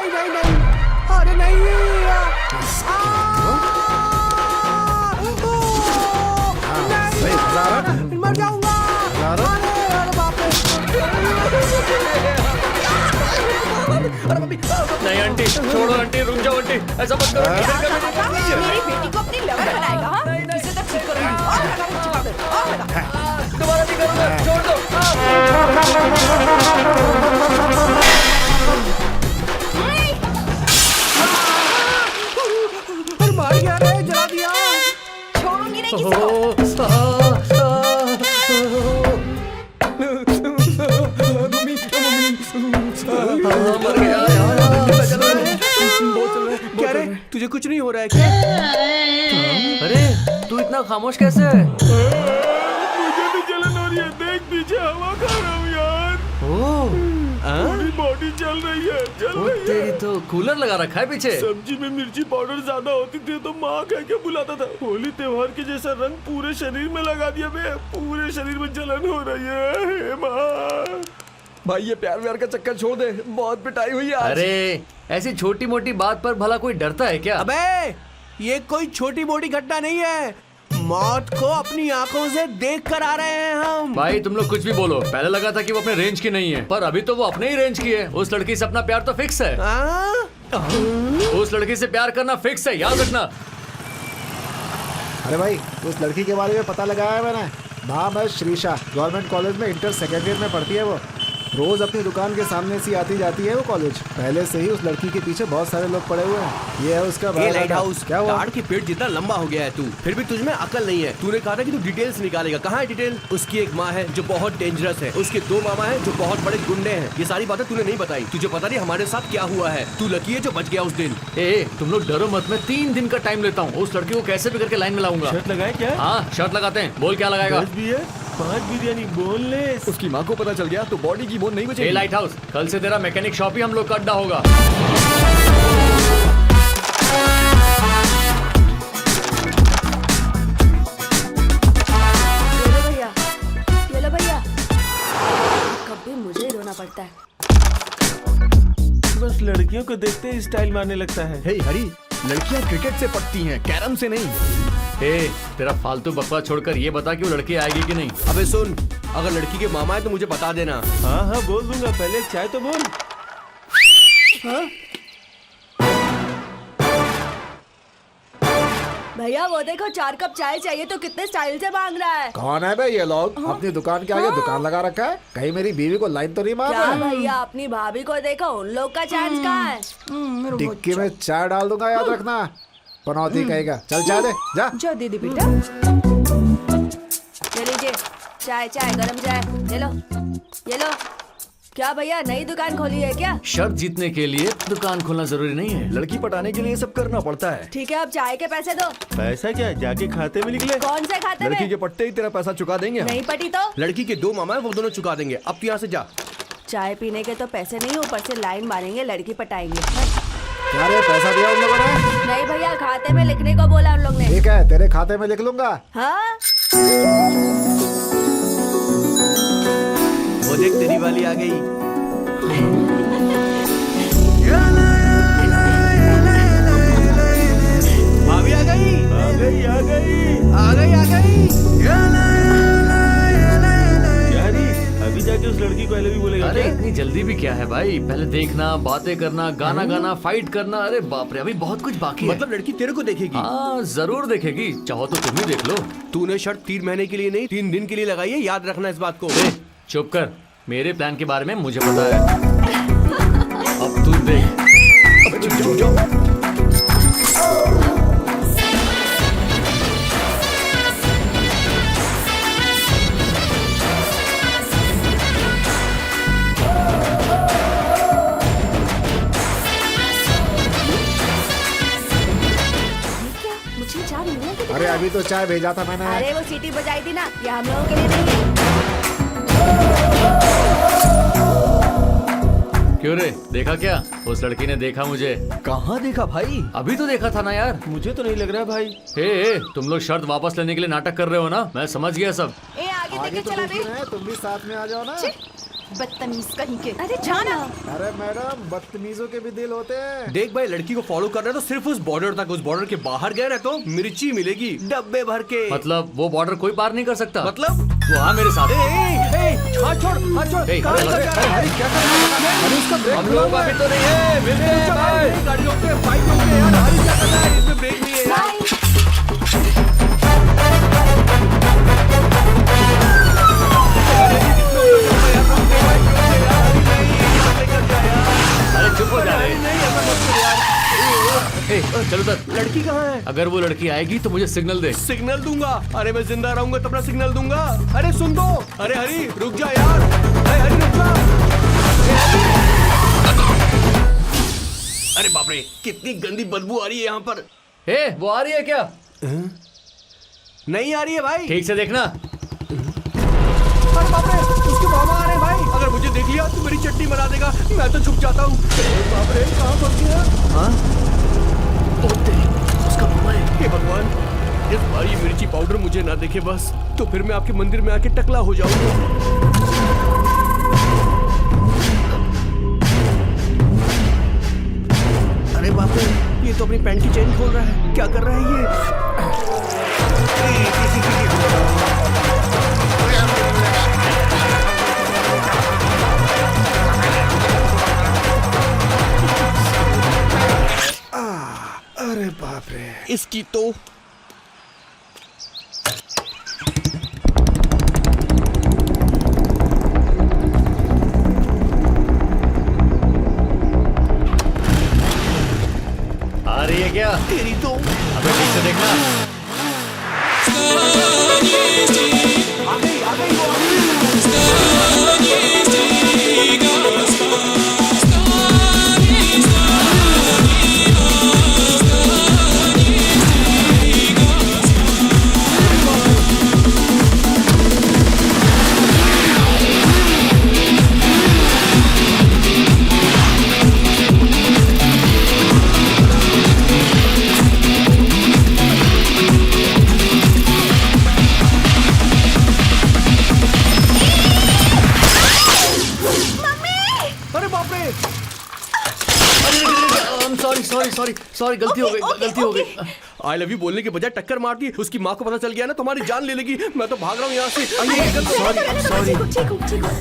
अरे नहीं सही मजा आ रहा है ना? मर जाऊंगा। मजा आ रहा है? अरे बाप नहीं आंटी, छोड़ो आंटी, रुक जाओ आंटी, ऐसा मत करो। मेरी बेटी को अपनी लवर बनाएगा, हाँ? इसे तो ठीक करूंगी। और लगा मिर्ची पाउडर, और लगा। दोबारा नहीं करूंगा, छोड़ दो। अरे मार गया रे, जला दिया। छोड़ूंगी नहीं किसी को। मर गया यार। क्या रे, तुझे कुछ नहीं हो रहा है क्या? अरे तू इतना खामोश कैसे है? मुझे भी जलन हो रही है, देख पीछे हवा खा रहा हूँ यार। पूरी बॉडी जल रही है, जल ओ रही है। तेरी तो कूलर लगा रखा है पीछे। सब्जी में मिर्ची पाउडर ज्यादा होती थी तो माँ कह के बुलाता था। होली त्योहार के जैसा रंग पूरे शरीर में लगा दिया बे। पूरे शरीर में जलन हो रही है। हे माँ। भाई ये प्यार व्यार का चक्कर छोड़ दे, बहुत पिटाई हुई है आज। अरे ऐसी छोटी मोटी बात पर भला कोई डरता है क्या? अबे ये कोई छोटी मोटी घटना नहीं है, मौत को अपनी आंखों से देख कर आ रहे हैं हम। भाई तुम लोग कुछ भी बोलो, पहले लगा था कि वो अपने रेंज की नहीं है, पर अभी तो वो अपने ही रेंज की है। उस लड़की से अपना प्यार तो फिक्स है। उस लड़की से प्यार करना फिक्स है, याद रखना। अरे भाई उस लड़की के बारे में पता लगाया है मैंने। नाम है श्रीषा, गवर्नमेंट कॉलेज में इंटर सेकेंड ईयर में पढ़ती है वो। रोज अपनी दुकान के सामने से आती जाती है वो कॉलेज। पहले से ही उस लड़की के पीछे बहुत सारे लोग पड़े हुए हैं। ये है उसका ये बायोडाटा। लाइट हाउस, क्या हुआ? गार्ड के पेट जितना लंबा हो गया है तू, फिर भी तुझमें अकल नहीं है। तूने कहा था कि तू डिटेल्स निकालेगा, कहाँ है डिटेल? उसकी एक माँ है जो बहुत डेंजरस है, उसके 2 मामा है जो बहुत बड़े गुंडे हैं। ये सारी बातें तूने नहीं बताई। तुझे पता नहीं हमारे साथ क्या हुआ है। तू लकी है जो बच गया उस दिन। ए तुम लोग डरो मत, मैं 3 दिन का टाइम लेता हूँ। उस लड़की को कैसे भी करके लाइन में लाऊंगा। शर्ट लगाए क्या? हाँ शर्ट लगाते हैं, बोल क्या लगाएगा? 10 भी है, 5 बिरयानी बोनलेस। उसकी माँ को पता चल गया तो बॉडी की बोन नहीं ए बचेगी। लाइट हाउस, कल से तेरा मैकेनिक शॉप ही हम लोग का अड्डा होगा। ये लो भैया। कभी मुझे ही रोना पड़ता है। बस लड़कियों को देखते ही स्टाइल मारने लगता है। हे हरी, लड़कियां क्रिकेट से पटती हैं, कैरम से नहीं। ए तेरा फालतू बकवास छोड़कर ये बता कि वो लड़की आएगी कि नहीं। अबे सुन, अगर लड़की के मामा है तो मुझे बता देना। हाँ हाँ बोल दूंगा, पहले एक चाय तो बोल। भैया वो देखो 4 कप चाय चाहिए तो कितने स्टाइल से मांग रहा है। कौन है भाई ये लोग? अपनी दुकान के आगे दुकान लगा रखा है। कहीं मेरी बीवी को लाइन तो नहीं मार क्या रहा है? भैया अपनी भाभी को देखो, उन लोग का चांस कहाँ है? टिक्की में चाय डाल दूंगा, याद रखना। पनौती कहेगा। चल चाय दे जा। जो दीदी बेटा। ले लीजिए चाय, चाय गरम चाय। ये लो, ये लो। क्या भैया नई दुकान खोली है क्या? शर्त जीतने के लिए दुकान खोलना जरूरी नहीं है। लड़की पटाने के लिए सब करना पड़ता है। ठीक है अब चाय के पैसे दो। पैसा क्या जाके खाते में निकले? कौन से खाते लड़की में? के पट्टे ही तेरा पैसा चुका देंगे हम। नहीं पटी तो? लड़की के 2 मामा है, वो दोनों चुका देंगे। अब तू यहाँ से जा। चाय पीने के तो पैसे नहीं, ऊपर से लाइन मारेंगे, लड़की पटाएंगे। क्या रे, पैसा दिया उन लोगों ने? नहीं भैया खाते में लिखने को बोला उन लोग ने। ठीक है, तेरे खाते में लिख लूंगा। हाँ वो देख तेरी वाली आ गई। भाभी आ गई, आ गई आ गई। आ गई, आ गई। क्या री, अभी जाके उस लड़की को I love you बोलेगा अरे क्या? इतनी जल्दी भी क्या है भाई? पहले देखना, बातें करना, गाना गाना, फाइट करना। अरे बाप रे, अभी बहुत कुछ बाकी है। मतलब लड़की तेरे को देखेगी? हाँ जरूर देखेगी, चाहो तो तुम ही देख लो। तूने शर्ट 3 महीने के लिए नहीं 3 दिन के लिए लगाई है, याद रखना इस बात को। ए, चुप कर, मेरे प्लान के बारे में मुझे पता है। अब तू देख। अबे चुप जाओ। अभी तो चाय भेजा था मैंने। अरे वो सीटी बजाई थी ना, ये हम लोगों के लिए नहीं है। क्यों रे, देखा क्या? उस लड़की ने देखा मुझे। कहाँ देखा भाई? अभी तो देखा था ना यार। मुझे तो नहीं लग रहा भाई। हे, तुम लोग शर्त वापस लेने के लिए नाटक कर रहे हो ना? मैं समझ गया सब। ए आगे आगे देखे तो चला देख रहे हैं, तुम भी साथ में आ जाओ ना। बदतमीज कहीं के। अरे जाना। अरे मैडम, बदतमीजों के भी दिल होते हैं। देख भाई, लड़की को फॉलो कर रहे हैं तो सिर्फ उस बॉर्डर तक, उस बॉर्डर के बाहर गए ना तो मिर्ची मिलेगी डब्बे भर के। मतलब वो बॉर्डर कोई पार नहीं कर सकता? मतलब वो हाँ मेरे साथ। हाथ छोड़, हाथ छोड़। ए, कहाँ अरे, चल जा रहा है? क्या कर रहे हो? अरे उसका ब्रेक हम लोगों का भी तो नहीं है। मिलते हैं भाई। गाड़ी रोकते, बाइक रोकते यार। हरी क्या कर रहा है? इसमें ब्रेक नहीं है यार। अरे चुप हो जा रे। ए, चलो सर। लड़की कहाँ है? अगर वो लड़की आएगी तो मुझे सिग्नल दे। सिग्नल दूंगा? अरे मैं जिंदा रहूंगा तब ना सिग्नल दूंगा। अरे सुन दो। अरे हरी रुक जा यार। अरे हरी रुक जा। अरे बाप रे, कितनी गंदी बदबू आ रही है यहाँ पर। ए, वो आ रही है क्या? नहीं आ रही है भाई। ठीक से देखना। अरे बाप रे, उसके मामा आ रहे हैं भाई। अगर मुझे देख लिया तो मेरी चटनी बना देगा। मैं तो छुप जाता हूँ। बाप रे, कहाँ फंस गया? हाँ? उसका मामा है। हे भगवान, इस बार ये मिर्ची पाउडर मुझे ना देखे बस, तो फिर मैं आपके मंदिर में आके टकला हो जाऊंगा। अरे बाप रे, ये तो अपनी पैंट की चेन खोल रहा है। क्या कर रहा है ये? अरे बाप रे। इसकी तो आ रही है क्या? तेरी तो अबे ठीक से देखना। आ गई, आ गई वो, आ गई। अरे बाप रे, सॉरी, गलती हो गई, गलती हो गई। आई लव यू बोलने के बजाय टक्कर मार दी। उसकी माँ को पता चल गया ना, तुम्हारी जान ले लेगी। मैं तो भाग रहा हूँ यहाँ से।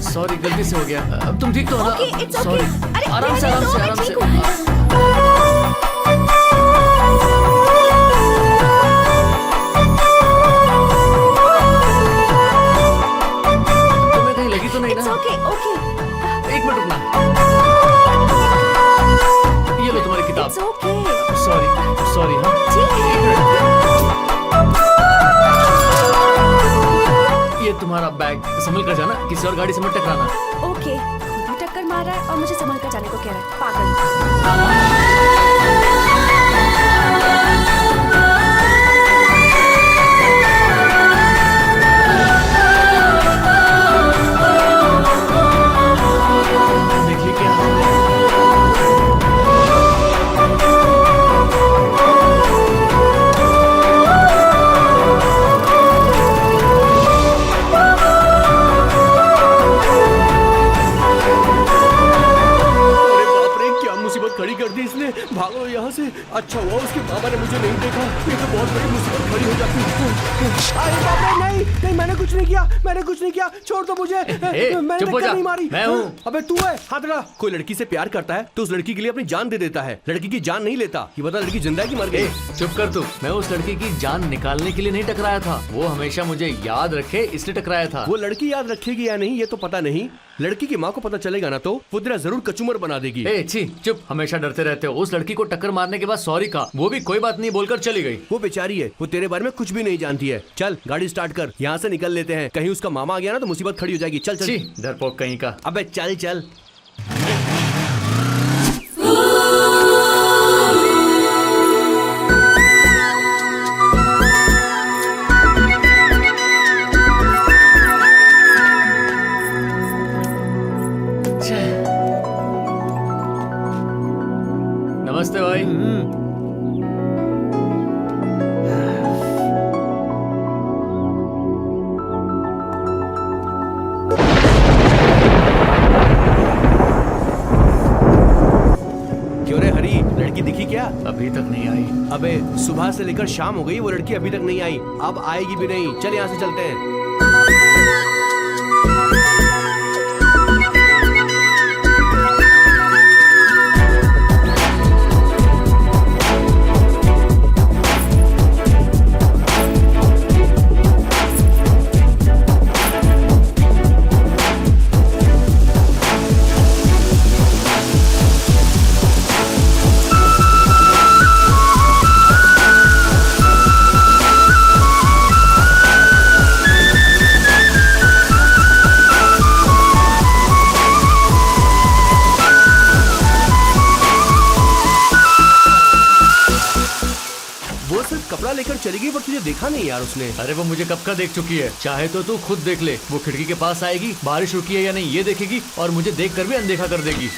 सॉरी, गलती से हो गया। अब तुम ठीक तो हो ना? Okay, it's okay. सॉरी। अरे, आराम से, रहने आराम दो, से, मैं आराम ठीक से। तुम्हें कहीं लगी तो नहीं ना? ओके। एक मिनट रुकना। ये लो तुम्हारी किताब। It's okay. सॉरी हाँ। ठीक है। ये तुम्हारा बैग, संभल कर जाना, किसी और गाड़ी से मत टकराना। ओके, खुद ही टक्कर मार रहा है और मुझे संभल कर जाने को कह रहा है, पागल। देखिए क्या। अरे बाप रे, क्या मुसीबत खड़ी कर दी इसने। भागो यहाँ से। अच्छा हुआ उसके बाबा ने मुझे नहीं देखा, ये तो बहुत बड़ी मुसीबत खड़ी हो जाती। अरे बाप रे, नहीं, मैंने कुछ नहीं किया। छोड़ दो मुझे। मैंने चुप हो टक्कर जा, नहीं मारी। मैं हूँ। अबे तू है, हाथ लगा। कोई लड़की से प्यार करता है तो उस लड़की के लिए अपनी जान दे देता है, लड़की की जान नहीं लेता। ये बता, लड़की जिंदा है कि मर गई? चुप कर तू। मैं उस लड़की की जान निकालने के लिए नहीं टकराया था, वो हमेशा मुझे याद रखे इसलिए टकराया था। वो लड़की याद रखेगी या नहीं ये तो पता नहीं। लड़की की माँ को पता चलेगा ना तो वो तेरा जरूर कचूमर बना देगी। छी, चुप, हमेशा डरते रहते हो। उस लड़की को टक्कर मारने के बाद सॉरी कहा, वो भी कोई बात नहीं बोलकर चली गई। वो बेचारी है, वो तेरे बारे में कुछ भी नहीं जानती है। चल गाड़ी स्टार्ट कर, यहाँ से निकल लेते हैं। कहीं उसका मामा आ गया ना तो मुसीबत खड़ी हो जाएगी। चल चल। छी, डरपोक कहीं का। अबे चल चल। नमस्ते भाई। क्यों रे हरी, लड़की दिखी क्या? अभी तक नहीं आई। अबे सुबह से लेकर शाम हो गई, वो लड़की अभी तक नहीं आई। अब आएगी भी नहीं। चल यहाँ से चलते हैं। वो सिर्फ कपड़ा लेकर चली गई, पर तुझे देखा नहीं यार उसने। अरे वो मुझे कब का देख चुकी है। चाहे तो तू खुद देख ले। वो खिड़की के पास आएगी, बारिश रुकी है या नहीं ये देखेगी, और मुझे देख कर भी अनदेखा कर देगी।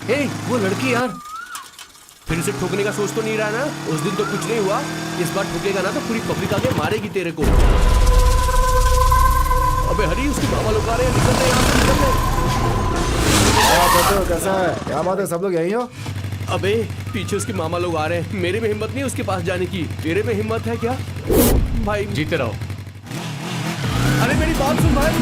ए, वो लड़की यार। फिर से ठोकने का सोच तो नहीं रहा ना? उस दिन तो कुछ नहीं हुआ, इस बार ठोकेगा ना तो पूरी पब्लिक आके मारेगी तेरे को। अबे हरी, उसके मामा लोग आ रहे हैं, निकल रहे यहाँ से, निकल रहे। कैसा है? क्या बात है, सब लोग यहीं हो? अबे पीछे उसके मामा लोग आ रहे हैं। मेरे में हिम्मत नहीं उसके पास जाने की। तेरे में हिम्मत है क्या भाई? जीते रहो। अरे मेरी बात सुन भाई।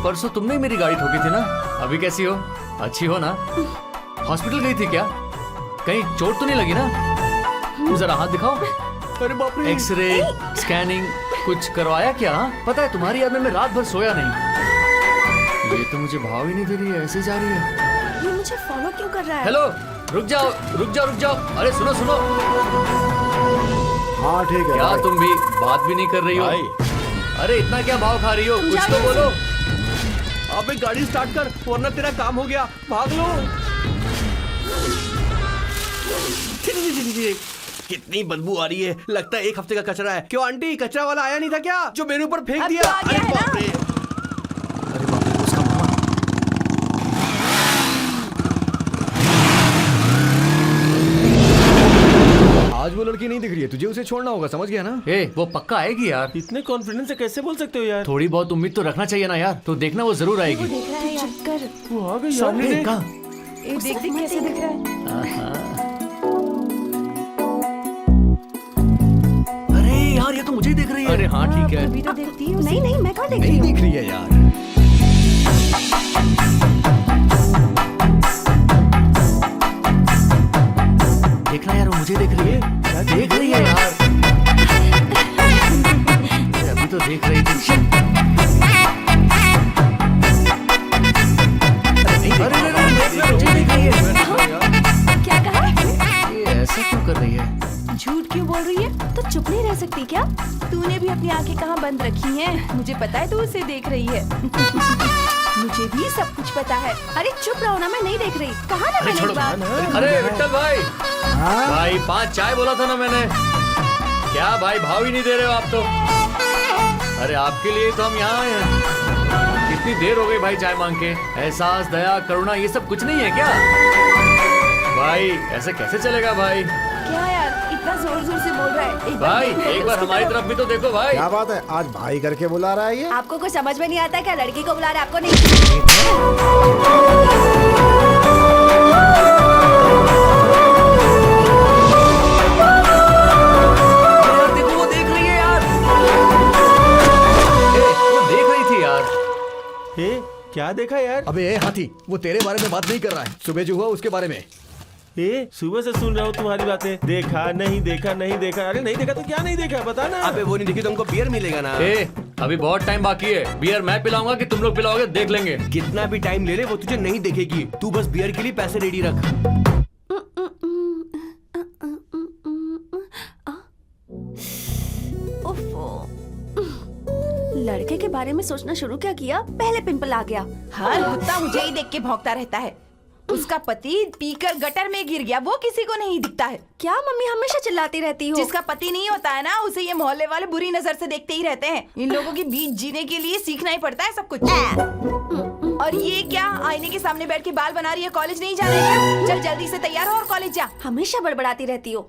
परसों तुमने ही मेरी गाड़ी ठोकी थी ना। अभी कैसी हो? अच्छी हो ना? हॉस्पिटल गई थी क्या? कहीं चोट तो नहीं लगी ना? जरा हाथ दिखाओ। अरे बाप रे। एक्सरे, स्कैनिंग कुछ करवाया क्या? पता है तुम्हारी याद में मैं रात भर सोया नहीं। ये तो मुझे भाव ही नहीं दे रही है, ऐसे जा रही है। ये मुझे फॉलो क्यों कर रहा है? हेलो, रुक जाओ रुक जाओ रुक जाओ। अरे सुनो सुनो। हाँ ठीक है क्या भाई। तुम भी बात भी नहीं कर रही हो? अरे इतना क्या भाव खा रही हो? कुछ तो बोलो। अबे गाड़ी स्टार्ट कर, वरना तेरा काम हो गया। भाग लो। कितनी बदबू आ रही है, लगता है 1 हफ्ते का कचरा है। क्यों आंटी, कचरा वाला आया नहीं था क्या जो मेरे ऊपर फेंक अब दिया? तो आ गया अरे है ना? बाप रे। अरे बाप रे, उसका मामा। आज वो लड़की नहीं दिख रही है, तुझे उसे छोड़ना होगा, समझ गया ना? ए, वो पक्का आएगी यार। इतने कॉन्फिडेंस से कैसे बोल सकते हो यार? थोड़ी बहुत उम्मीद तो रखना चाहिए ना यार। तो देखना वो जरूर आएगी। देख रहा है यार। कर। वो आ गई सामने यार। देखा। ए, देख देख कैसे दिख रहा है। अरे यार, ये तो मुझे ही देख रही है। अरे हाँ ठीक है। अभी तो देखती हूँ। नहीं नहीं, मैं कहाँ देख रही नहीं हूँ? दिख रही है यार। देखना यार, वो मुझे देख रही है। देख रही है यार। अभी तो देख रही थी। अरे मुझे देख रही है। क्या कहा? ये ऐसा क्यों कर रही है? झूठ क्यों बोल रही है? तो चुप नहीं रह सकती क्या? तूने भी अपनी आंखें कहाँ बंद रखी हैं? मुझे पता है तू उसे देख रही है। मुझे भी सब कुछ पता है। अरे चुप रहो ना, मैं नहीं देख रही। कहा ना मैंने एक बार। अरे विट्ठल भाई, हाँ? भाई 5 चाय बोला था ना मैंने। क्या भाई भाव ही नहीं दे रहे हो आप तो? अरे आपके लिए तो हम यहाँ आए हैं। कितनी देर हो गई भाई चाय मांग के। एहसास, दया, करुणा ये सब कुछ नहीं है क्या? भाई ऐसे कैसे चलेगा भाई? क्या यार, इतना जोर जोर से बोल रहा है? भाई एक बार हमारी तरफ भी तो देखो भाई। क्या बात है, आज भाई करके बुला रहा है ये? आपको कुछ समझ में नहीं आता क्या? लड़की को बुला रहा है, आपको नहीं? यार देखो, वो देख रही है यार। क्या देखा यार? अबे ए हाथी, वो तेरे बारे में बात नहीं कर रहा है, सुबह जो हुआ उसके बारे में। ए सुबह से सुन रहा हूँ तुम्हारी बातें। देखा नहीं देखा नहीं देखा। अरे नहीं देखा तो क्या नहीं देखा, बता ना। अबे वो नहीं देखी तो हमको बियर मिलेगा ना। ए, अभी बहुत टाइम बाकी है। बियर मैं पिलाऊंगा कि तुम लोग पिलाओगे, देख लेंगे। कितना भी टाइम ले ले वो तुझे नहीं देखेगी। तू बस बियर के लिए पैसे रेडी रख। लड़के के बारे में सोचना शुरू क्या किया, पहले पिंपल आ गया। हर कुत्ता मुझे ही देख के भौंकता रहता है। उसका पति पीकर गटर में गिर गया, वो किसी को नहीं दिखता है। क्या मम्मी हमेशा चिल्लाती रहती हो? जिसका पति नहीं होता है ना, उसे ये मोहल्ले वाले बुरी नजर से देखते ही रहते हैं। इन लोगों के बीच जीने के लिए सीखना ही पड़ता है सब कुछ। और ये क्या आईने के सामने बैठ के बाल बना रही है? कॉलेज नहीं जाना है क्या? चल जल्दी से तैयार हो और कॉलेज जा। हमेशा बड़बड़ाती रहती हो।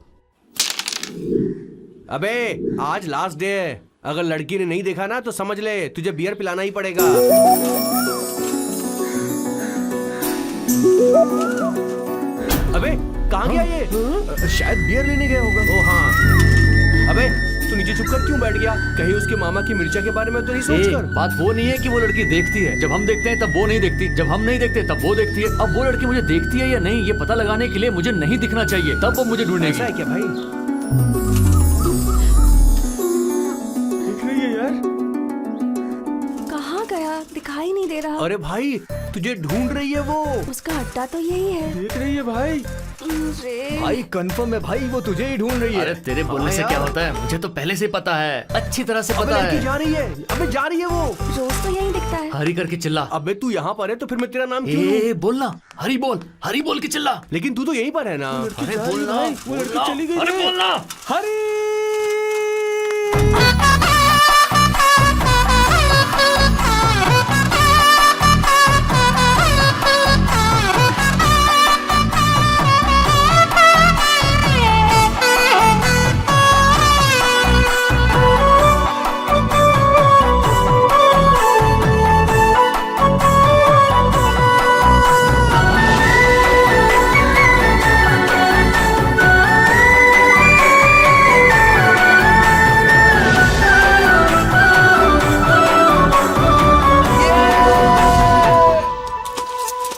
अबे आज लास्ट डे है, अगर लड़की ने नहीं देखा ना तो समझ ले तुझे बियर पिलाना ही पड़ेगा। अबे कहाँ गया ये? शायद बियर लेने गया होगा। ओ हाँ। अबे तू नीचे छुप कर क्यों बैठ गया? कहीं उसके मामा की मिर्चा के बारे में तो नहीं सोच कर? बात वो नहीं है कि वो लड़की देखती है। जब हम देखते हैं तब वो नहीं देखती, जब हम नहीं देखते तब वो देखती है। अब वो लड़की मुझे देखती है या नहीं, ये पता लगाने के लिए मुझे नहीं दिखना चाहिए, तब वो मुझे ढूंढेगी। ऐसा है क्या भाई? दिख रही है यार? कहाँ गया, दिखाई नहीं दे रहा। अरे भाई तुझे ढूंढ रही है वो। उसका अड्डा तो यही है। देख रही है भाई। अरे भाई कंफर्म है भाई, वो तुझे ही ढूंढ रही है। अरे तेरे बोलने से क्या होता है, मुझे तो पहले से पता है, अच्छी तरह से अबे पता लड़की है। जा रही है। अबे जा रही है वो। रोज तो यही दिखता है। हरी करके चिल्ला। अबे तू यहाँ पर है तो फिर मैं तेरा नाम क्यों लूं? ए बोलना, हरी बोल, हरी बोल के चिल्ला। लेकिन तू तो यहीं पर है ना। अरे जा रही बोलना, भाई, वो लड़की बोलना, चली गई अरे रे। बोलना। हरी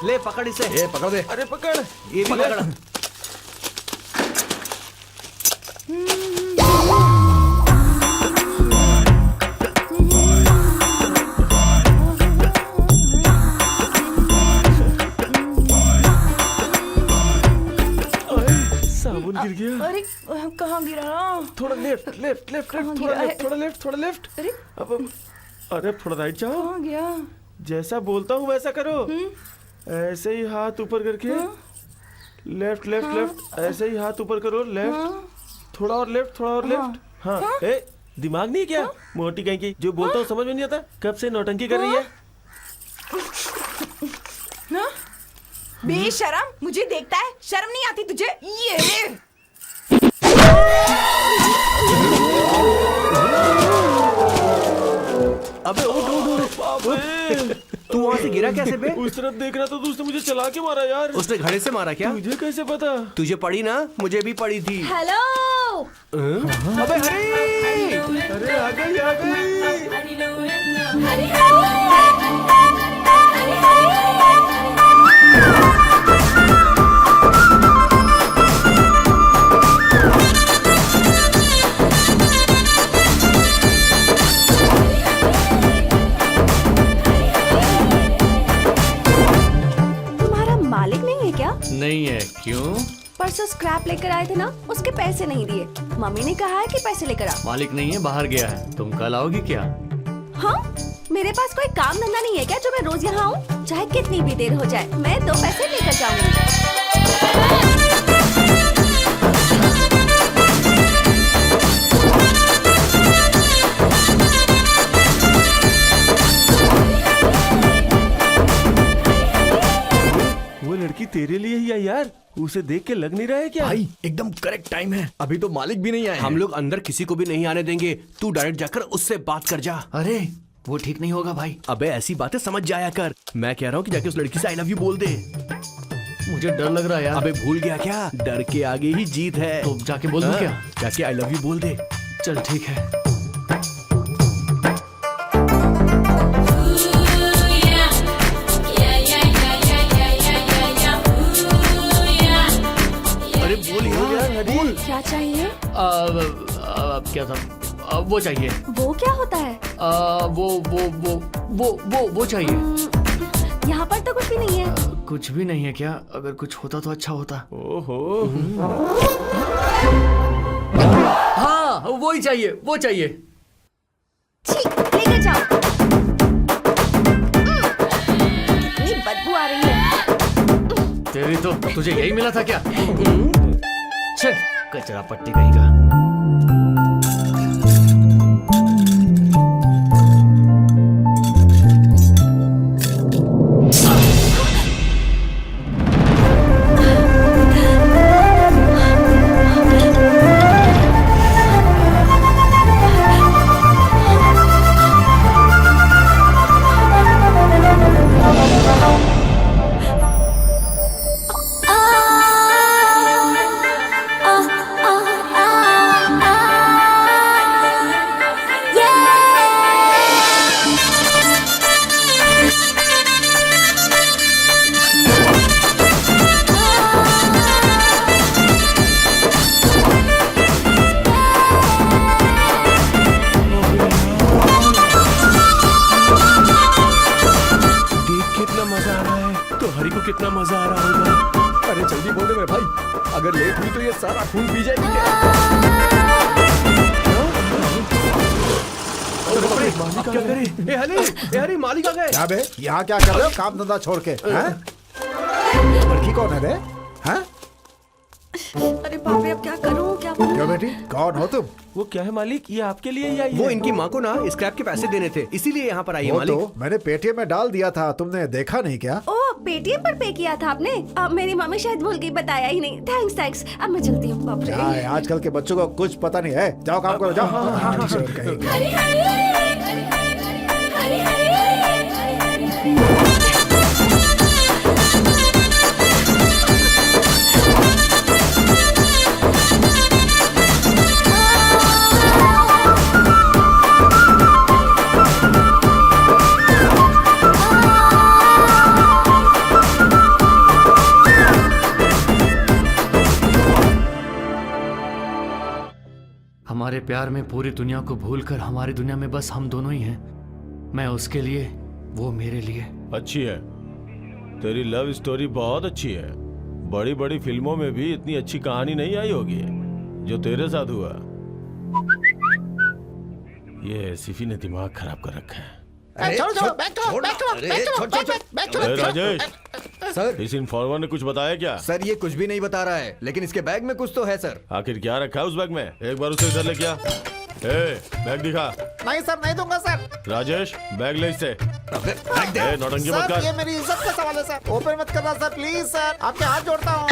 ले पकड़ इसे। ए पकड़ दे। अरे पकड़। ये भी पकड़। साबुन गिर गया। अरे कहाँ गिरा? थोड़ा लेफ्ट लेफ्ट लेफ्ट कहाँ लेफ्ट, गिरा थोड़ा है? लेफ्ट थोड़ा लेफ्ट थोड़ा लेफ्ट। अरे अब अरे थोड़ा राइट जाओ। कहाँ गया? जैसा बोलता हूँ वैसा करो। ऐसे ही हाथ ऊपर करके लेफ्ट लेफ्ट लेफ्ट, ऐसे ही हाथ ऊपर करो। लेफ्ट थोड़ा और लेफ्ट, थोड़ा और लेफ्ट। हाँ ए दिमाग नहीं है क्या? मोटी कहीं की, जो बोलता हूँ समझ में नहीं आता। कब से नौटंकी कर रही है? हाँ? बेशरम, मुझे देखता है, शर्म नहीं आती तुझे? ये ले। अबे उठ उठ उठ। बाप रे। तू वहाँ से गिरा कैसे बे? उस तरफ देख रहा था तो उसने मुझे चला के मारा यार। उसने घड़े से मारा क्या? तुझे कैसे पता? तुझे पड़ी ना, मुझे भी पड़ी थी। हेलो, अबे हरी। अरे आ गई आ गई। तुम्हारा मालिक नहीं है क्या? नहीं है, क्यों? परसों स्क्रैप लेकर आए थे ना, उसके पैसे नहीं दिए। मम्मी ने कहा है कि पैसे लेकर आओ। मालिक नहीं है, बाहर गया है। तुम कल आओगी क्या? हाँ, मेरे पास कोई काम धंधा नहीं है क्या जो मैं रोज यहाँ आऊँ? चाहे कितनी भी देर हो जाए, मैं 2 पैसे लेकर जाऊंगी। वो लड़की तेरे लिए ही है यार। उसे देख के लग नहीं रहा है क्या? भाई एकदम करेक्ट टाइम है, अभी तो मालिक भी नहीं आए। हम लोग अंदर किसी को भी नहीं आने देंगे। तू डायरेक्ट जाकर उससे बात कर जा। अरे वो ठीक नहीं होगा भाई। अबे ऐसी बातें समझ जाया कर। मैं कह रहा हूँ कि जाके उस लड़की से आई लव यू बोल दे। मुझे डर लग रहा है यार। अबे भूल गया क्या? डर के आगे ही जीत है। तो जाके बोल दूं हाँ, क्या? जाके आई लव यू बोल दे। चल ठीक है। क्या था? वो चाहिए। वो क्या होता है? वो चाहिए। यहाँ पर तो कुछ भी नहीं है। कुछ भी नहीं है क्या? अगर कुछ होता तो अच्छा होता। ओहो। हाँ, वो ही चाहिए, वो चाहिए। छी, लेके जाओ। इतनी बदबू आ रही है। तेरी तो तुझे यही मिला था क्या? छे, कचरा पट्टी कहीं का। कितना मजा आ रहा होगा। अरे जल्दी बोल दे मेरे भाई, अगर लेट हुई तो ये सारा खून पी जाएगी। अब क्या करें? ए हरी मालिक आ गए। क्या बे, यहाँ क्या कर रहे हो काम धंधा छोड़ के? हैं? लड़की कौन है बे? हैं? अरे बाप रे, अब क्या करूं, क्या बोलूं? क्यों बेटी, कौन हो तुम? वो क्या है मालिक, ये आपके लिए ही आई है? वो इनकी माँ को ना स्क्रैप के पैसे देने थे, इसीलिए यहाँ पर आई है वो मालिक। तो मैंने पेटीएम में डाल दिया था, तुमने देखा नहीं क्या? ओ, पेटीएम पर पे किया था आपने? अब मेरी मम्मी शायद भूल गई, बताया ही नहीं। थैंक्स। अब मैं चलती हूँ। बाप रे। आजकल के बच्चों को कुछ पता नहीं है। जाओ काम करो, जाओ। हमारे प्यार में पूरी दुनिया को भूलकर हमारी दुनिया में बस हम दोनों ही हैं। मैं उसके लिए, वो मेरे लिए। अच्छी है तेरी लव स्टोरी, बहुत अच्छी है। बड़ी बड़ी फिल्मों में भी इतनी अच्छी कहानी नहीं आई होगी जो तेरे साथ हुआ। ये सिफी ने दिमाग खराब कर रखा है। राजेश सर, इस इन्फॉर्मर ने कुछ बताया क्या? सर ये कुछ भी नहीं बता रहा है, लेकिन इसके बैग में कुछ तो है सर। आखिर क्या रखा है उस बैग में? एक बार उसे इधर लेके आ। बैग दिखा। नहीं सर, नहीं दूंगा सर। राजेश बैग ले इससे। नौटंकी मत सर, कर। ये मेरी इज्जत का सवाल है सर। ओपन मत करना सर, प्लीज सर, आपके हाथ जोड़ता हूँ।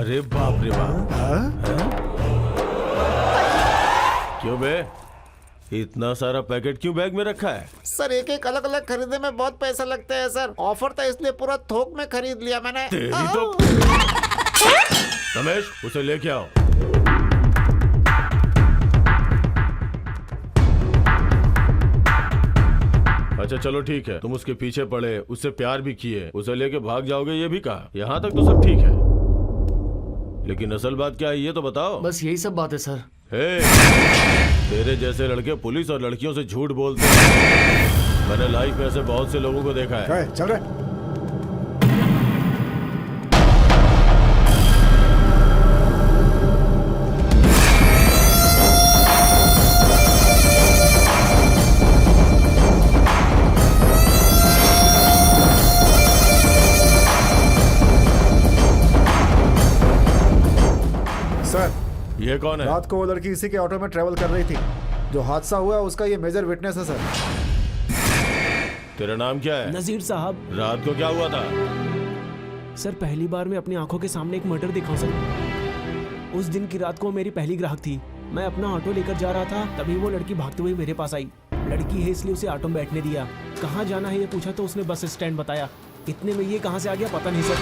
अरे बाप रे बाप। क्यों बे, इतना सारा पैकेट क्यों बैग में रखा है? सर, एक एक अलग अलग खरीदने में बहुत पैसा लगता है सर। ऑफर था इसलिए पूरा थोक में खरीद लिया मैंने। तेरी तो। रमेश, उसे लेके आओ। अच्छा चलो ठीक है, तुम उसके पीछे पड़े, उससे प्यार भी किए, उसे लेके भाग जाओगे ये भी कहा। यहाँ तक तो सब ठीक है, लेकिन असल बात क्या है ये तो बताओ। बस यही सब बात है सर। तेरे जैसे लड़के पुलिस और लड़कियों से झूठ बोलते हैं। मैंने लाइफ में ऐसे बहुत से लोगों को देखा है। चल रहे। सर, ये कौन है? रात को वो लड़की इसी के ऑटो में ट्रेवल कर रही थी। जो हादसा हुआ उसका ये मेजर विटनेस है सर। तेरा नाम क्या है? नजीर साहब। रात को क्या हुआ था? सर पहली बार मैं अपनी आंखों के सामने एक मर्डर देखा सर। उस दिन की रात को मेरी पहली ग्राहक थी। मैं अपना ऑटो लेकर जा रहा था, तभी वो लड़की भागते हुए मेरे पास आई। लड़की है इसलिए उसे ऑटो में बैठने दिया। कहाँ जाना है ये पूछा तो उसने बस स्टैंड बताया। इतने में ये कहाँ से आ गया पता नहीं सर।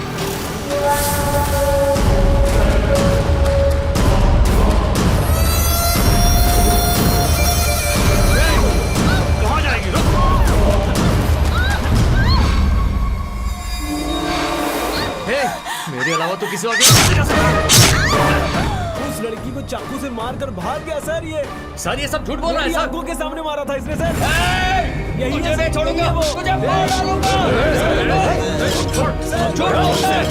मेरे अलावा तो किसी और को चाकू से मार कर भाग गया सर ये। सर ये सब झूठ बोल रहा है मेरी सर। आंखों के सामने मारा था इसने सर। यही तुझे है नहीं सर, छोड़ूंगा, यही है वो। तुझे मार डालूंगा। झूठ बोल रहा है।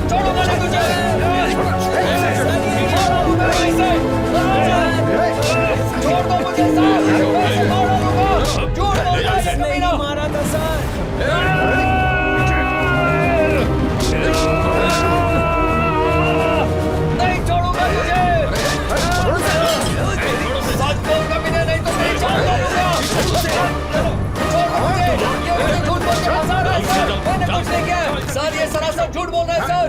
छोड़ूंगा नहीं तुझे। छोड़ दो मुझे सर, मैं मार डालूंगा। झूठ बोल रहा है इसने कमीना। ही मारा था सर। नहीं छोड़ूंगा तुझे। सच बोल कमीने, नहीं तो नहीं छोड़ दूंगा। छोड़ मुझे, ये मुझे झूठ बोल के फंसा रहा है सर। मैंने कुछ नहीं किया है। सर ये सरासर झूठ बोल रहा है सर।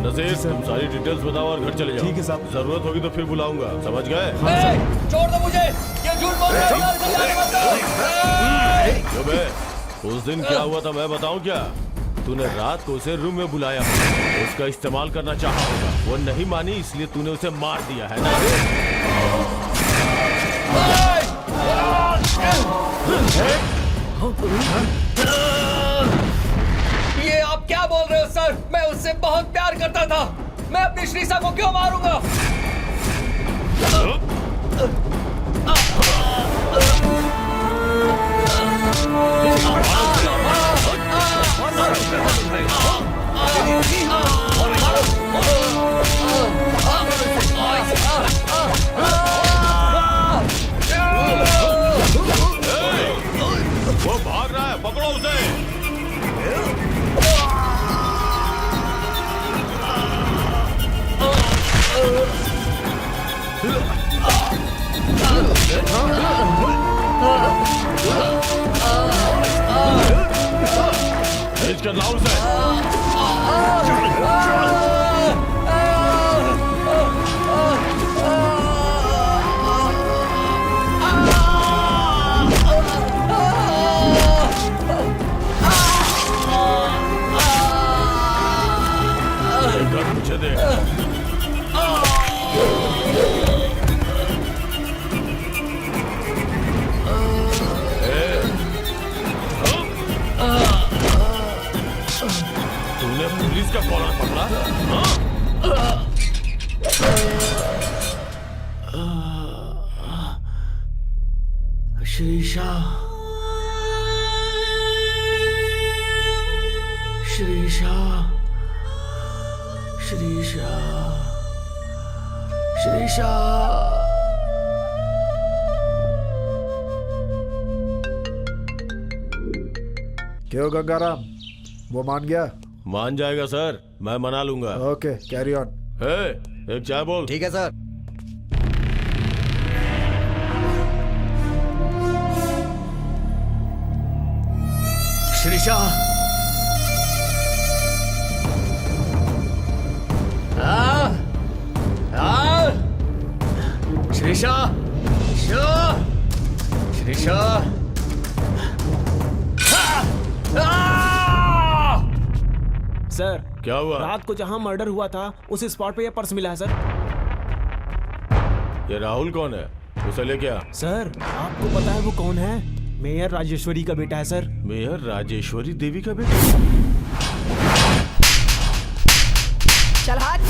नजीर तुम सारी डिटेल्स बताओ और घर चले जाओ। ठीक है साहब। जरूरत होगी तो फिर बुलाऊंगा, समझ गए? ए, छोड़ दो मुझे, ये झूठ बोल रहा है सर, जाने मत दो। जो बे, उस दिन क्या हुआ था मैं बताऊं क्या? तूने रात को उसे रूम में बुलाया, उसका इस्तेमाल करना चाहा होगा, वो नहीं मानी इसलिए तूने उसे मार दिया है ना? ये आप क्या बोल रहे हो सर? मैं उससे बहुत प्यार करता था, मैं अपनी श्रीसा को क्यों मारूंगा? वो भाग रहा है, पकड़ो उसे। खींच कर लाओ उसे। देखकर मुझे दे। तूने पुलिस का कॉलर पकड़ा? हाँ? श्रीशा, श्रीशा, श्रीशा, श्रीशा। क्यों गंगाराम, वो मान गया? मान जाएगा सर, मैं मना लूंगा। Okay carry on. एक चाय बोल। ठीक है सर। श्रीशा, श्रीशा, श्रीशा, सर क्या हुआ? रात को जहाँ मर्डर हुआ था उस स्पॉट पे ये पर्स मिला है सर। ये राहुल कौन है? उसे लेके आ। सर आपको पता है वो कौन है? मेयर राजेश्वरी का बेटा है सर। मेयर राजेश्वरी देवी का बेटा? चल हट।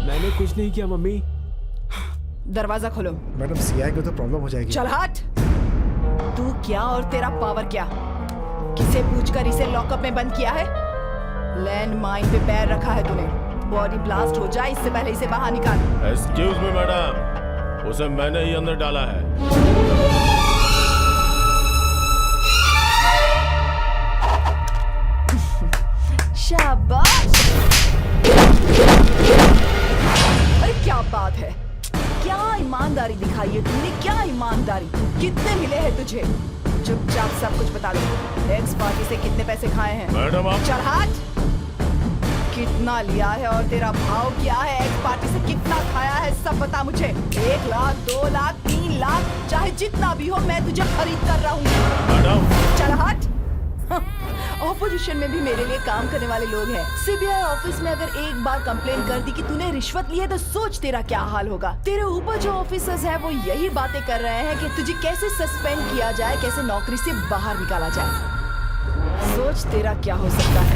मैंने कुछ नहीं किया मम्मी। दरवाजा खोलो। मैडम सीआई को तो प्रॉब्लम हो जाएगी। चल हट। तू क्या और तेरा पावर क्या? किसे पूछकर इसे लॉकअप में बंद किया है? लैंड माइन पे पैर रखा है तूने। बॉडी ब्लास्ट हो जाए इससे पहले इसे बाहर निकाल। एक्सक्यूज मी मैडम, उसे मैंने ही अंदर डाला है। शाबाश। अरे क्या बात है, क्या ईमानदारी दिखाई है तूने, क्या ईमानदारी। कितने मिले हैं तुझे? चुपचाप सब कुछ बता दो। एक्स पार्टी से कितने पैसे खाए हैं? मैडम आप चल हट। कितना लिया है और तेरा भाव क्या है? एक्स पार्टी से कितना खाया है सब बता मुझे। 1 लाख, 2 लाख, 3 लाख, चाहे जितना भी हो मैं तुझे खरीद कर रहा हूँ। चल हट। ऑपोजिशन में भी मेरे लिए काम करने वाले लोग हैं। सीबीआई ऑफिस में अगर एक बार कंप्लेन कर दी कि तूने रिश्वत ली है तो सोच तेरा क्या हाल होगा। तेरे ऊपर जो ऑफिसर्स हैं वो यही बातें कर रहे हैं कि तुझे कैसे सस्पेंड किया जाए, कैसे नौकरी से बाहर निकाला जाए। सोच तेरा क्या हो सकता है।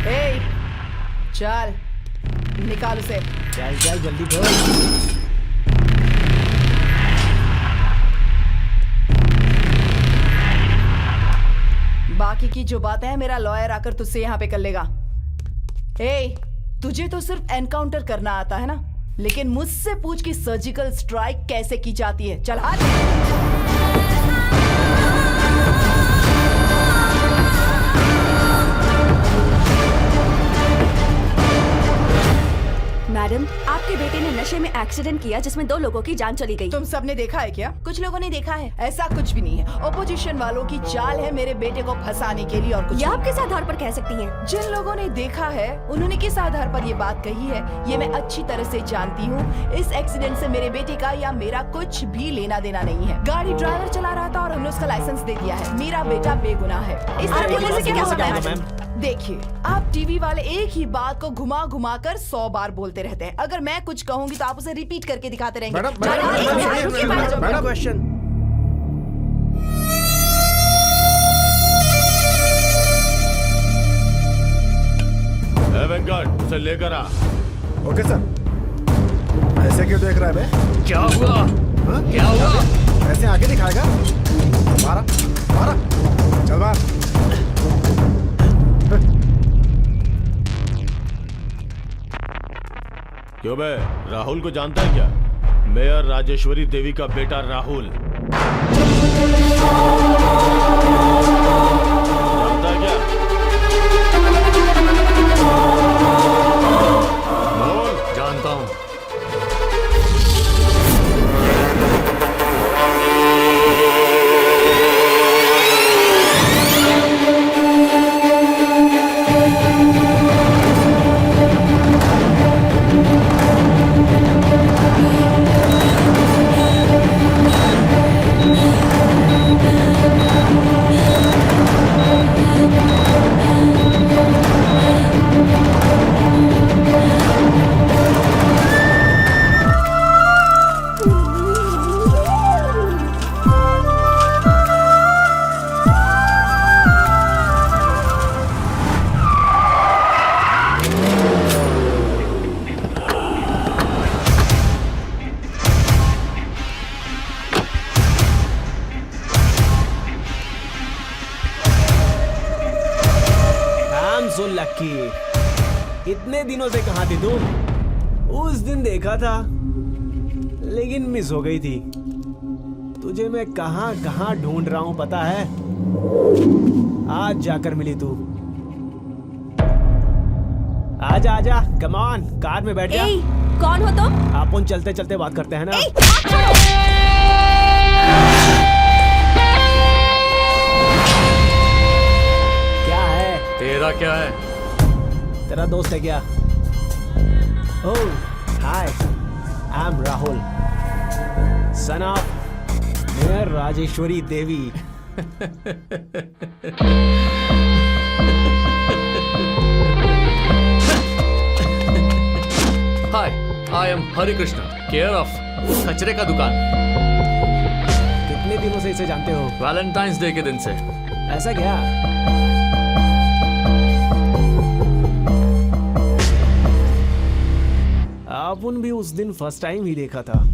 ए, चल निकाल उसे। चल चल जल्दी बोल। बाकी की जो बातें हैं मेरा लॉयर आकर तुझसे यहाँ पे कर लेगा। ए, तुझे तो सिर्फ एनकाउंटर करना आता है ना, लेकिन मुझसे पूछ कि सर्जिकल स्ट्राइक कैसे की जाती है। चल हट। मैडम, आपके बेटे ने नशे में एक्सीडेंट किया जिसमें 2 लोगों की जान चली गई। तुम सबने देखा है क्या? कुछ लोगों ने देखा है। ऐसा कुछ भी नहीं है। ऑपोजिशन वालों की चाल है मेरे बेटे को फंसाने के लिए और कुछ। ये आप किस आधार पर कह सकती हैं? जिन लोगों ने देखा है उन्होंने किस आधार पर ये बात कही है ये मैं अच्छी तरह से जानती हूँ। इस एक्सीडेंट से मेरे बेटे का या मेरा कुछ भी लेना देना नहीं है। गाड़ी ड्राइवर चला रहा था और हमने उसका लाइसेंस दे दिया है। मेरा बेटा बेगुनाह है। इस तरह से क्या होता है? देखिए, आप टीवी वाले एक ही बात को घुमा घुमा कर 100 बार बोलते रहते हैं। अगर मैं कुछ कहूंगी तो आप उसे रिपीट करके दिखाते रहेंगे। Madam question. वेंकट उसे लेकर आ। Okay sir. ऐसे क्यों देख रहा है बे? क्या हुआ? हाँ? क्या हुआ? ऐसे आगे दिखाएगा? मारा मारा, चल मार। क्यों बे, राहुल को जानता है क्या? मेयर राजेश्वरी देवी का बेटा राहुल। जानता है क्या? बोल। जानता हूँ। So lucky. इतने दिनों से कहाँ थी तुम? उस दिन देखा था लेकिन मिस हो गई थी। तुझे मैं कहाँ कहाँ ढूंढ रहा हूँ पता है? आज जाकर मिली तू। आजा आजा, कम ऑन, कार में बैठ जा। कौन हो तुम? अपन चलते चलते बात करते हैं ना। क्या है? तेरा क्या है? तेरा दोस्त है क्या? Oh hi, I am Rahul, son of mayor Rajeshwari Devi. Hi, I am Hari Krishna, care of कचरे का दुकान। कितने दिनों से इसे जानते हो? वैलेंटाइंस डे के दिन से। ऐसा क्या? अपन भी उस दिन फर्स्ट टाइम ही देखा था।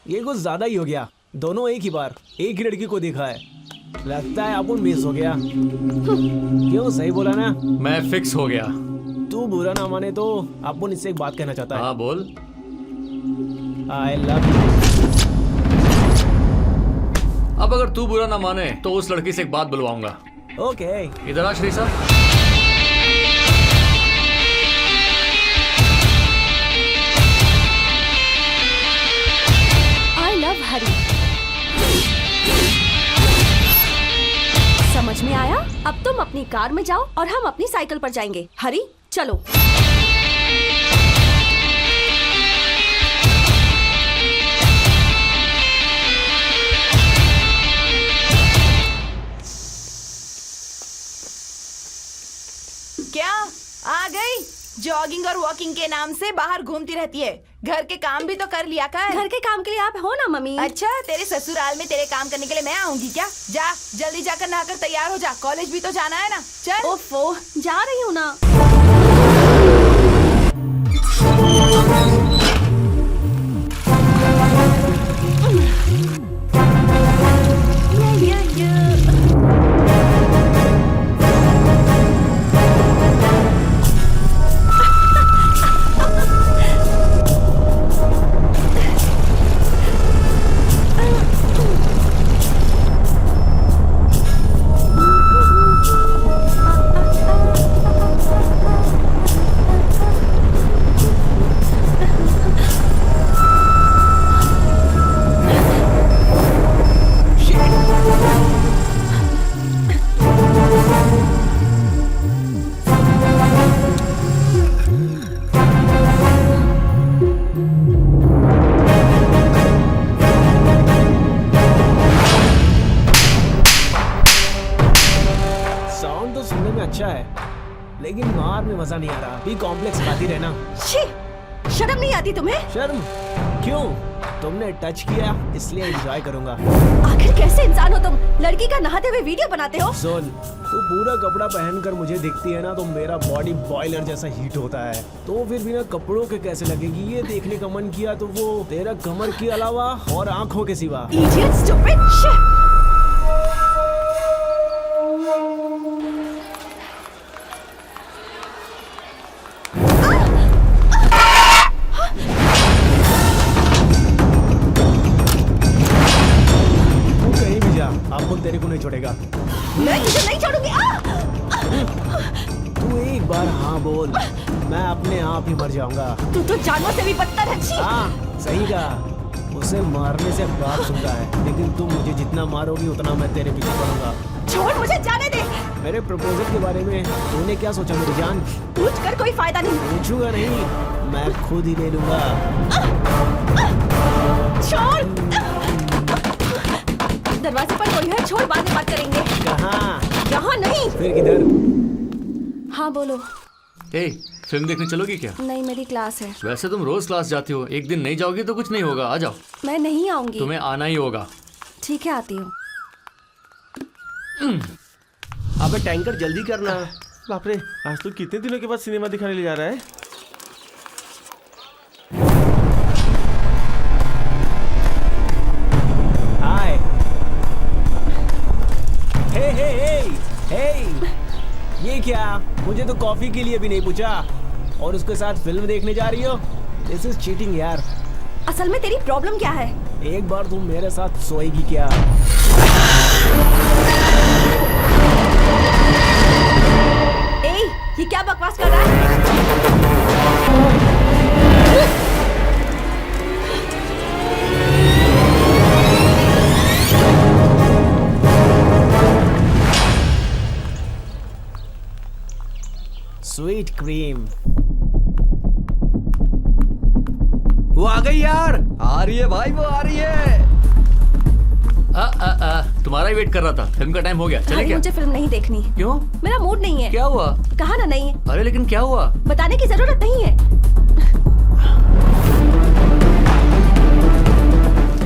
ये कुछ ज्यादा ही हो गया। दोनों एक ही बार एक ही लड़की को देखा है। लगता है अपन मिस हो गया। क्यों, सही बोला ना? मैं फिक्स हो गया। तू बुरा ना माने तो अपन इससे एक बात कहना चाहता है। हाँ बोल। I love you. अब अगर तू बुरा ना माने तो उस लड़की से एक बात बुलवाऊंगा। ओके। इधर आ श्रीसा। आई लव हरी। समझ में आया? अब तुम अपनी कार में जाओ और हम अपनी साइकिल पर जाएंगे। हरी चलो। क्या आ गई? जॉगिंग और वॉकिंग के नाम से बाहर घूमती रहती है। घर के काम भी तो कर लिया कर। घर के काम के लिए आप हो ना मम्मी। अच्छा, तेरे ससुराल में तेरे काम करने के लिए मैं आऊंगी क्या? जा जल्दी जाकर नहाकर तैयार हो जा, कॉलेज भी तो जाना है ना। चल। ओफो, जा रही हूँ ना। अच्छा है, लेकिन मार में मजा नहीं आ रहा। भी कॉम्प्लेक्स खाती रहना। छी, शर्म नहीं आती तुम्हें? शर्म क्यों? तुमने टच किया इसलिए एंजॉय करूंगा। आखिर कैसे इंसान हो तुम? लड़की का नहाते हुए वीडियो बनाते हो? सुन, तू पूरा कपड़ा पहनकर मुझे दिखती है ना, तो मेरा बॉडी बॉयलर जैसा हीट होता है। तो फिर बिना कपड़ों के कैसे लगेगी? ये देखने का मन किया तो वो तेरा कमर के अलावा और आंखों के सिवा। Idiot, stupid shit! तेरे को नहीं छोड़ेगा। मैं तुझे नहीं छोड़ूंगी। तू एक बार हाँ बोल, मैं अपने आप ही मर जाऊंगा। तू तो जानवर से भी बदतर है। छी। हाँ सही कहा, उसे मारने से बात सुनता है, लेकिन तुम मुझे जितना मारोगी उतना मैं तेरे पीछे पड़ूंगा। छोड़ मुझे, जाने दे। मेरे प्रपोजल के बारे में तूने क्या सोचा मेरी जान? पूछ कर कोई फायदा नहीं। पूछूंगा नहीं, मैं खुद ही ले लूंगा। छोड़। दरवाजे पर कोई है, छोड़, बाद में बात करेंगे। कहाँ? यहाँ नहीं। फिर किधर? हाँ बोलो। फिल्म देखने चलोगी क्या? नहीं, मेरी क्लास है। वैसे तुम रोज क्लास जाती हो, एक दिन नहीं जाओगी तो कुछ नहीं होगा। आ जाओ। मैं नहीं आऊंगी। तुम्हें आना ही होगा। ठीक है, आती हूँ। अबे टैंकर जल्दी करना। बाप रे, आज तो कितने दिनों के बाद सिनेमा दिखाने ले जा रहा है। हाय। हे, ये क्या? मुझे तो कॉफी के लिए भी नहीं पूछा और उसके साथ फिल्म देखने जा रही हो? दिस इज चीटिंग यार। असल में तेरी प्रॉब्लम क्या है? एक बार तुम मेरे साथ सोएगी क्या? ये क्या बकवास कर रहा है? Sweet cream. वो आ गई यार। आ रही है भाई, वो आ रही है। तुम्हारा ही वेट कर रहा था। फिल्म का टाइम हो गया, चले क्या? मुझे फिल्म नहीं देखनी। क्यों? मेरा मूड नहीं है। क्या हुआ? कहा ना नहीं है। अरे लेकिन क्या हुआ? बताने की जरूरत नहीं है।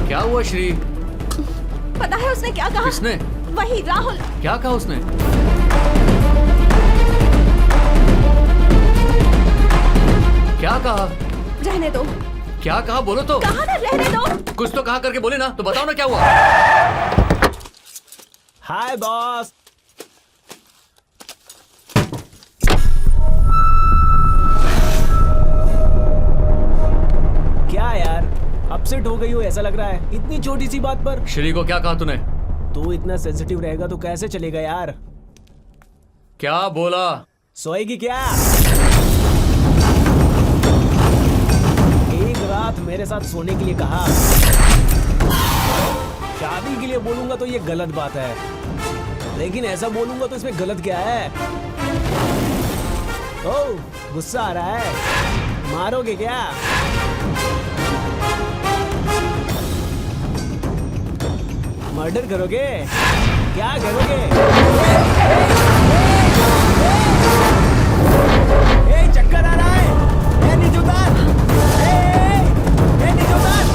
क्या हुआ श्री? पता है उसने क्या कहा? किसने? वही राहुल। क्या कहा उसने? क्या कहा? रहने दो। क्या कहा? बोलो तो। कहा ना रहने दो। कुछ तो कहा करके बोले ना, तो बताओ ना क्या हुआ। हाय बॉस। क्या यार, अपसेट हो गई हो ऐसा लग रहा है, इतनी छोटी सी बात पर। श्री को क्या कहा तूने? तू इतना सेंसिटिव रहेगा तो कैसे चलेगा यार? क्या बोला? सोएगी क्या? एक रात मेरे साथ सोने के लिए कहा। शादी के लिए बोलूंगा तो ये गलत बात है, लेकिन ऐसा बोलूंगा तो इसमें गलत क्या है? ओ, गुस्सा आ रहा है? मारोगे क्या? मर्डर करोगे? क्या करोगे? ए, चक्कर आ रहा है। ए, नीचे उतार। ए, नीचे उतार।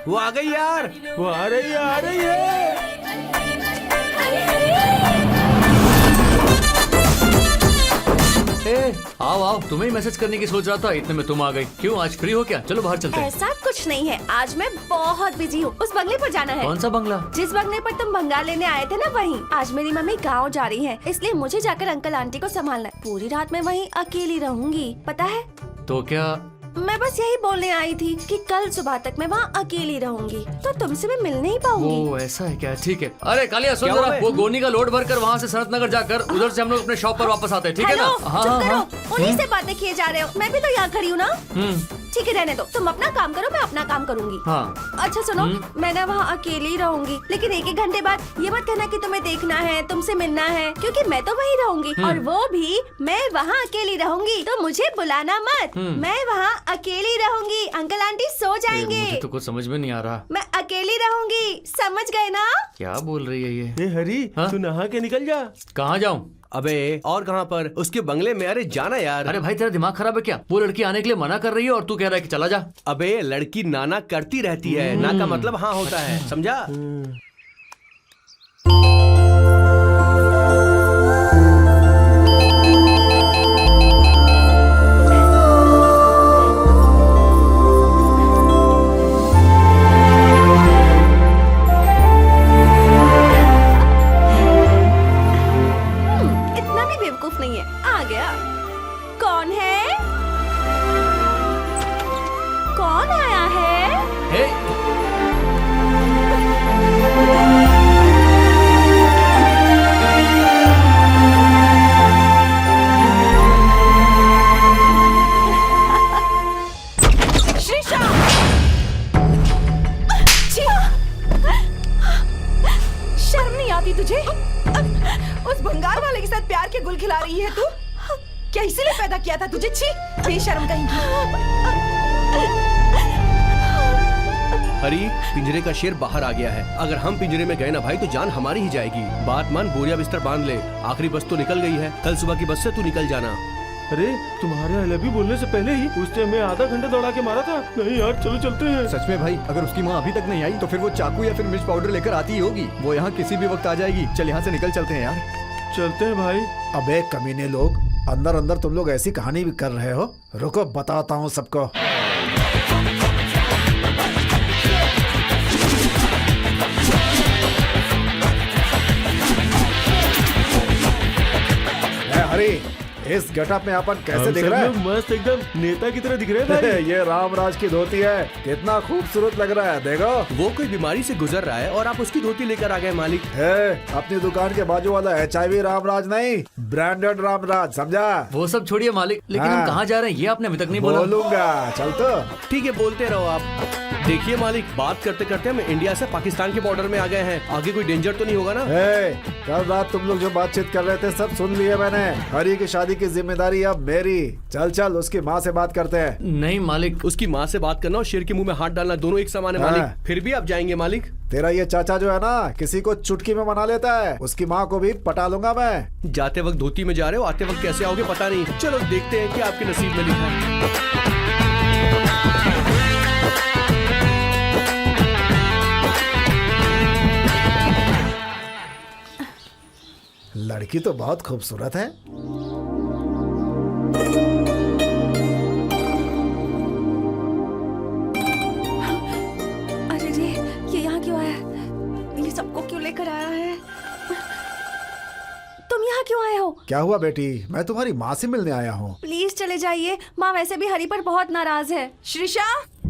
वो आ गई यार। वो आ रही है, आ रही है। ए, आओ आओ, तुम्हें ही मैसेज करने की सोच रहा था, इतने में तुम आ गई। क्यों, आज फ्री हो क्या? चलो बाहर चलते हैं। ऐसा कुछ नहीं है, आज मैं बहुत बिजी हूँ। उस बंगले पर जाना है। कौन सा बंगला? जिस बंगले पर तुम भंगार लेने आए थे ना, वहीं। आज मेरी मम्मी गांव जा रही है, इसलिए मुझे जाकर अंकल आंटी को संभालना है। पूरी रात मैं वहीं अकेली रहूंगी, पता है? तो क्या? मैं बस यही बोलने आई थी कि कल सुबह तक मैं वहाँ अकेली रहूंगी, तो तुमसे मैं मिल नहीं पाऊंगी। वो ऐसा है क्या? ठीक है। अरे कालिया सुन क्या जरा, हुआ है? वो गोनी का लोड भरकर वहाँ से सनत नगर जाकर उधर से हम लोग अपने शॉप पर वापस आते हैं, ठीक है ना? हेलो, हाँ चुप हाँ करो। हाँ। उन्हीं से बातें किए जा रहे हो, मैं भी तो यहाँ खड़ी हूँ ना। हम्म, ठीक है, रहने दो। तुम अपना काम करो, मैं अपना काम करूंगी। हाँ। अच्छा सुनो, मैं ना वहाँ अकेली रहूंगी, लेकिन एक एक घंटे बाद ये मत कहना कि तुम्हें देखना है, तुमसे मिलना है, क्योंकि मैं तो वहीं रहूंगी, और वो भी मैं वहाँ अकेली रहूंगी, तो मुझे बुलाना मत। मैं वहाँ अकेली रहूंगी, अंकल आंटी सो जाएंगे। मुझे तो कुछ समझ में नहीं आ रहा। मैं अकेली रहूंगी, समझ गए ना? क्या बोल रही है ये? ए हरी, हाँ? तू नहा के निकल जा। कहाँ जाऊँ? अबे और कहाँ पर? उसके बंगले में। अरे जाना यार। अरे भाई तेरा दिमाग खराब है क्या? वो लड़की आने के लिए मना कर रही है और तू कह रहा है कि चला जा। अबे लड़की नाना करती रहती है, ना का मतलब हाँ होता है, समझा? इतना भी बेवकूफ नहीं है। आ गया। कौन है? कौन आया है? हे, श्रीशा! छी! शर्म नहीं आती तुझे? उस भंगार वाले के साथ प्यार के गुल खिला रही है तू? क्या इसीलिए पैदा किया था तुझे? छी, बेशर्म कहीं। हरी, पिंजरे का शेर बाहर आ गया है। अगर हम पिंजरे में गए ना भाई तो जान हमारी ही जाएगी। बात मान, बोरिया बिस्तर बांध ले। आखिरी बस तो निकल गई है, कल सुबह की बस से तू निकल जाना। अरे तुम्हारे आई लव यू बोलने से पहले ही उसने हमें आधा घंटा दौड़ा के मारा था। नहीं यार, चलो चलते हैं। सच में भाई, अगर उसकी माँ अभी तक नहीं आई तो फिर वो चाकू या फिर मिर्च पाउडर लेकर आती ही होगी। वो यहाँ किसी भी वक्त आ जाएगी। चल यहाँ से निकल चलते हैं यार। चलते हैं भाई। अबे कमीने लोग, अंदर अंदर तुम लोग ऐसी कहानी भी कर रहे हो। रुको बताता हूँ सबको। ए, हरी, इस गेटअप में अपन कैसे हम दिख सब रहा लोग है? मस्त एकदम नेता की तरह दिख रहे हैं भाई। ये रामराज की धोती है, कितना खूबसूरत लग रहा है, देखो। वो कोई बीमारी से गुजर रहा है और आप उसकी धोती लेकर आ गए मालिक। अपनी दुकान के बाजू वाला HIV रामराज नहीं, ब्रांडेड रामराज, समझा? वो सब छोड़िए मालिक, लेकिन हाँ। हम कहाँ जा रहे हैं ये आपने अभी तक नहीं बोला। बोलूंगा, चल तो। ठीक है, बोलते रहो आप। देखिए मालिक, बात करते करते हम इंडिया से पाकिस्तान के बॉर्डर में आ गए हैं। आगे कोई डेंजर तो नहीं होगा ना? कल रात तुम लोग जो बातचीत कर रहे थे सब सुन लिया मैंने। हरी की शादी की जिम्मेदारी अब मेरी। चल चल, उसकी माँ से बात करते हैं। नहीं मालिक। उसकी माँ से बात करना और शेर के मुंह में हाथ डालना दोनों एक समान है हाँ। मालिक। फिर भी आप जाएंगे मालिक? तेरा ये चाचा जो है ना, किसी को चुटकी में मना लेता है। उसकी माँ को भी पटा लूंगा मैं। जाते वक्त धोती में जा रहे हो, आते वक्त कैसे आओगे पता नहीं। चलो देखते हैं कि आपके नसीब में लिखा है। लड़की तो बहुत खूबसूरत है। अरे रे, ये यहाँ क्यों आया? ये सबको क्यों लेकर आया है? तुम यहाँ क्यों आए हो? क्या हुआ बेटी? मैं तुम्हारी माँ से मिलने आया हूँ। प्लीज चले जाइए, माँ वैसे भी हरी पर बहुत नाराज है। श्रीषा,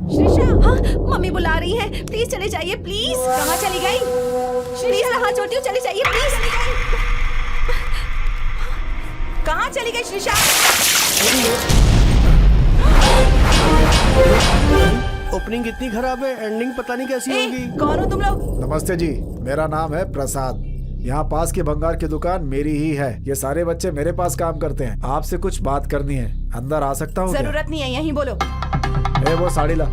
श्रीषा, हाँ मम्मी बुला रही है, प्लीज चले जाइए प्लीज। कहाँ चली गई? प्लीज हाथ जोड़ती हूँ, चली जाइए प्लीज। कहाँ चली गई श्रीषा? ओपनिंग इतनी खराब है, एंडिंग पता नहीं कैसी होगी। कौन हो तुम लोग? नमस्ते जी, मेरा नाम है प्रसाद। यहाँ पास की भंगार की दुकान मेरी ही है। ये सारे बच्चे मेरे पास काम करते हैं। आपसे कुछ बात करनी है, अंदर आ सकता हूँ? जरूरत नहीं है, यहीं बोलो। वो साड़ी ला,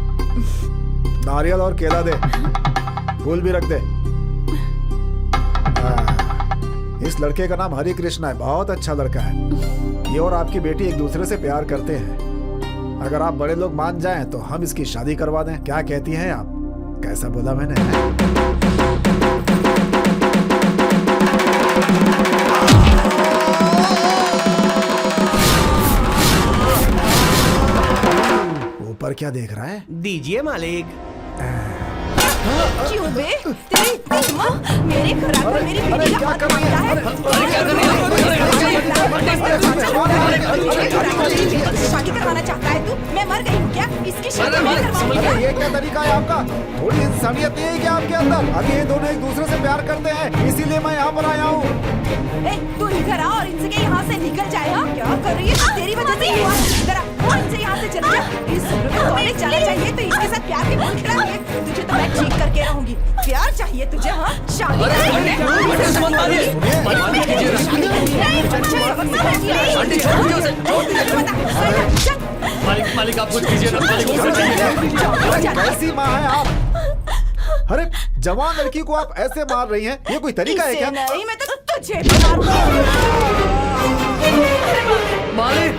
नारियल और केला दे, फूल भी रख दे। इस लड़के का नाम हरि कृष्णा है, बहुत अच्छा लड़का है। ये और आपकी बेटी एक दूसरे से प्यार करते हैं। अगर आप बड़े लोग मान जाएं तो हम इसकी शादी करवा दें। क्या कहती हैं आप? कैसा बोला मैंने? ऊपर क्या देख रहा है? दीजिए मालिक। क्यों बे? तेरी हिम्मत मेरे घरात में मेरी बेटी का हाथ मांगता है? शादी करवाना चाहता है तू? मैं मर गई हूँ क्या? इसकी शादी मैं करवाऊंगी क्या? ये क्या तरीका है आपका? थोड़ी इंसानियत नहीं है क्या आपके अंदर? अभी ये दोनों एक दूसरे से प्यार करते हैं, इसीलिए मैं यहाँ पर आया हूँ। तू इधर आ और इनसे के यहाँ से निकल जाए। हाँ क्या कर रही है? तेरी वजह से ही हुआ। इधर आ, वो इनसे यहाँ से चला जा। इस कॉलेज जाना चाहिए तो इसके साथ प्यार के फूल खिलाएंगे। तुझे तो मैं ठीक करके रहूंगी। प्यार चाहिए तुझे? हाँ शादी मालिक मालिक आप कुछ कीजिए ना, मालिक। कैसी माँ है आप? अरे जवान लड़की को आप ऐसे मार रही हैं, ये कोई तरीका है क्या? नहीं, मैं तो तुझे मारूंगा। मालिक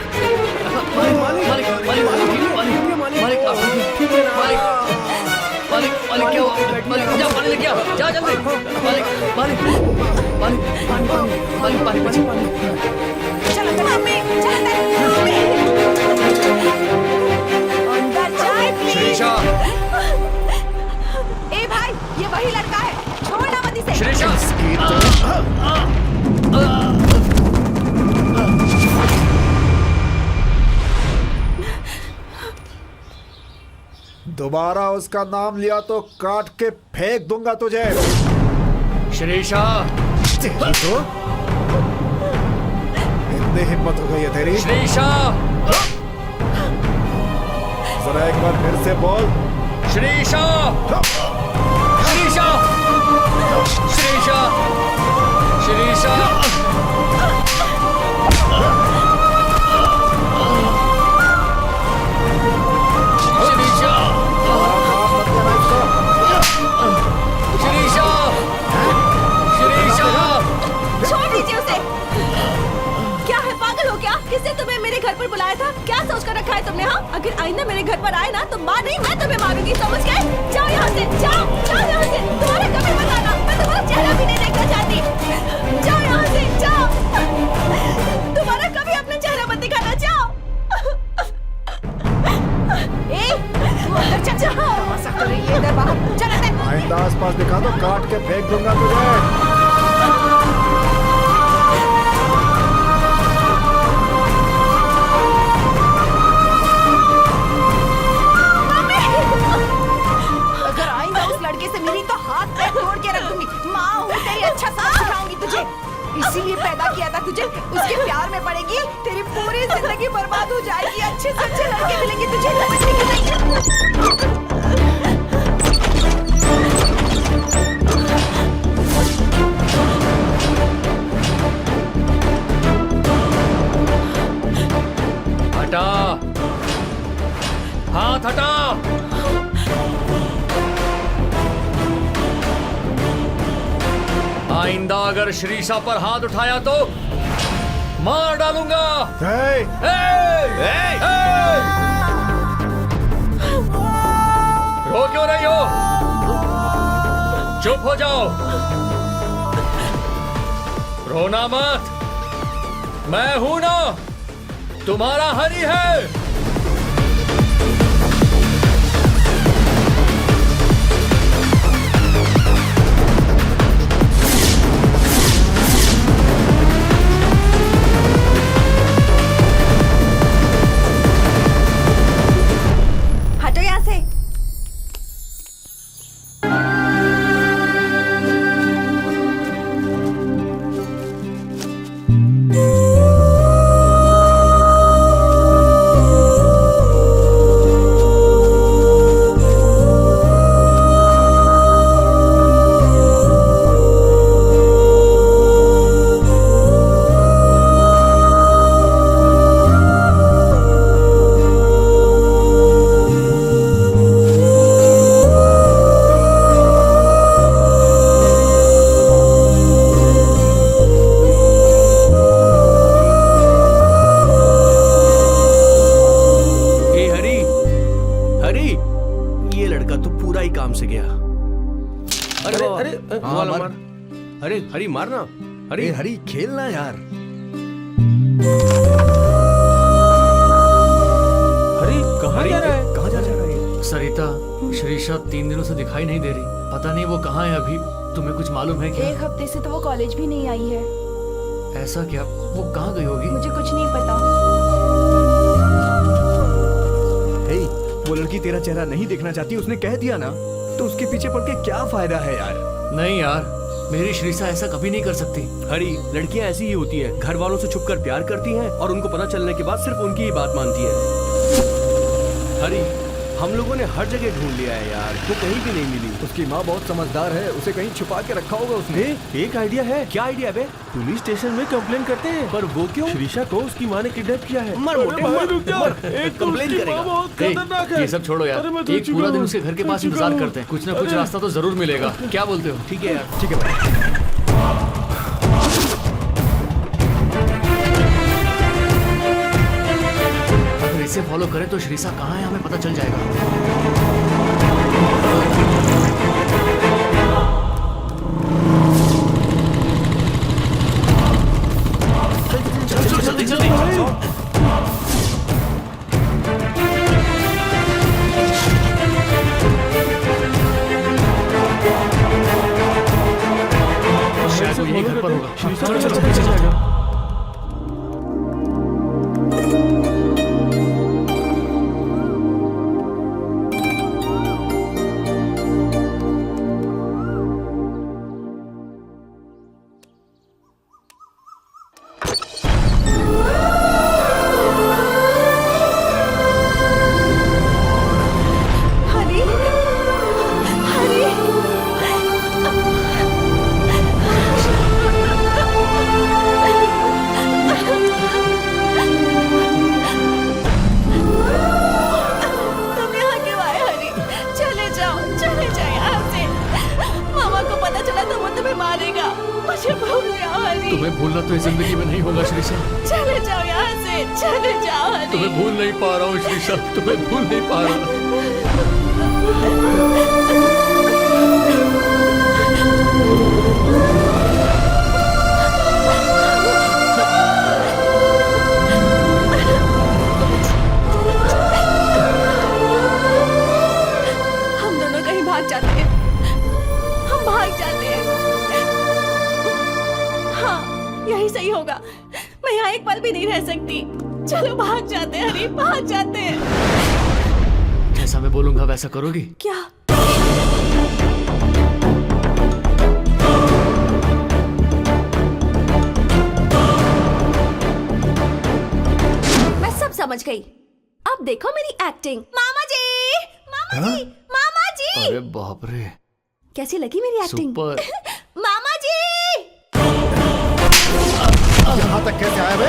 मालिक मालिक मालिक मालिक मालिक मालिक मालिक क्या हुआ? मालिक जा पानी लेके आ, जा जल्दी। मालिक मालिक मालिक मालिक पानी पानी। चलो मम्मी, चलो मम्मी। अंदर जाए प्लीज। श्रीषा, ए भाई, ये वही लड़का है, छोड़ना मत इसे। श्रीषा। दोबारा उसका नाम लिया तो काट के फेंक दूंगा तुझे। श्रीषा, तो इतनी हिम्मत हो गई है तेरी? श्रीषा, जरा एक बार फिर से बोल। श्रीषा, श्रीषा, श्रीषा, श्रीषा। किसने तुम्हें मेरे घर पर बुलाया था? क्या सोच कर रखा है तुमने? हाँ, अगर आइंदा मेरे घर पर आए ना तो माँ नहीं मैं तुम्हें मारूंगी, समझ गए? जाओ यहाँ से, जाओ जाओ यहाँ से। तुम्हारा कभी मत आना, मैं तुम्हारा चेहरा भी नहीं देखना चाहती। जाओ यहाँ से, जाओ। तुम्हारा कभी अपना चेहरा मत दिखाना, जाओ। तू अंदर चल, तमाशा कर रही है इधर बाहर। चल अंदर। आइंदा आसपास दिखा तो काट के फेंक दूंगा तुझे। इसीलिए पैदा किया था तुझे, उसके प्यार में पड़ेगी, तेरी पूरी जिंदगी बर्बाद हो जाएगी। अच्छे से अच्छे लड़के मिलेंगे तुझे, समझने की नहीं। हटा हाथ, हटा। आइंदा अगर श्रीषा पर हाथ उठाया तो मार डालूंगा। रो क्यों रही हो? चुप हो जाओ, रोना मत, मैं हूं ना, तुम्हारा हरी है। हटो यहाँ से। हरी मारना। अरे हरी खेलना यार। हरी कहाँ जा रहा है? कहाँ जा रहा है? सरिता, श्रीषा 3 दिनों से दिखाई नहीं दे रही। पता नहीं वो कहाँ है अभी। तुम्हें कुछ मालूम है क्या? 1 हफ्ते से तो वो कॉलेज भी नहीं आई है। ऐसा क्या? वो कहाँ गई होगी? मुझे कुछ नहीं पता। हे, वो लड़की तेरा चेहरा नहीं देखना चाहती, उसने कह दिया ना, तो उसके पीछे पड़ के क्या फायदा है यार? नहीं यार, मेरी श्रीषा ऐसा कभी नहीं कर सकती। हरी, लड़कियां ऐसी ही होती हैं, घर वालों से छुपकर प्यार करती हैं और उनको पता चलने के बाद सिर्फ उनकी ही बात मानती है। हरी, हम लोगों ने हर जगह ढूंढ लिया है यार, वो कहीं भी नहीं मिली। उसकी माँ बहुत समझदार है, उसे कहीं छुपा के रखा होगा उसने। एक आइडिया है। क्या आइडिया बे? पुलिस स्टेशन में कंप्लेन करते हैं। पर वो क्यों? श्रीषा को उसकी माँ ने किडनैप किया है। मर मोटे, अरे भाई, मर, रुक जा। मर। एक तो कंप्लेन उसकी करेगा। माँ बहुत ए, खतरनाक है। ये सब छोड़ो यार, अरे मैं थक एक चुका पूरा हूँ। दिन उसके घर के थक पास चुका इंतजार हूँ। करते हैं। कुछ ना कुछ अरे। रास्ता तो जरूर मिलेगा। क्या बोलते हो? ठीक है यार। ठीक है भाई। अगर इसे फॉलो करें तो श्रीषा कहाँ है हमें पता चल जाएगा। जल्दी जल्दी। शायद वो यही घर पर होगा। चलो चलो पीछे जाएगा। हरी, हरी, तुम यहाँ क्यों आए हरी? चले जाओ यहाँ से। मामा को पता चला तो वो तुम्हें मारेगा। मुझे भूल जाओ हरी। तुम्हें भूलना तो इस जिंदगी में नहीं होगा श्रीषा। चले जाओ यहाँ से, चले जाओ हरी। तुम्हें भूल नहीं पा रहा हूँ श्रीषा, तुम्हें भूल नहीं पा रहा। हम दोनों कहीं भाग जाते हैं। हम भाग जाते हैं। हाँ, यही सही होगा। मैं यहाँ एक पल भी नहीं रह सकती। चलो भाग जाते हैं हरी, भाग जाते हैं। जैसा मैं बोलूंगा वैसा करोगी? क्या? मैं सब समझ गई। अब देखो मेरी एक्टिंग। मामा जी, मामा जी, मामा जी। अरे बाप रे, कैसी लगी मेरी एक्टिंग? सुपर। मामा जी। यहाँ तक कैसे आया बे?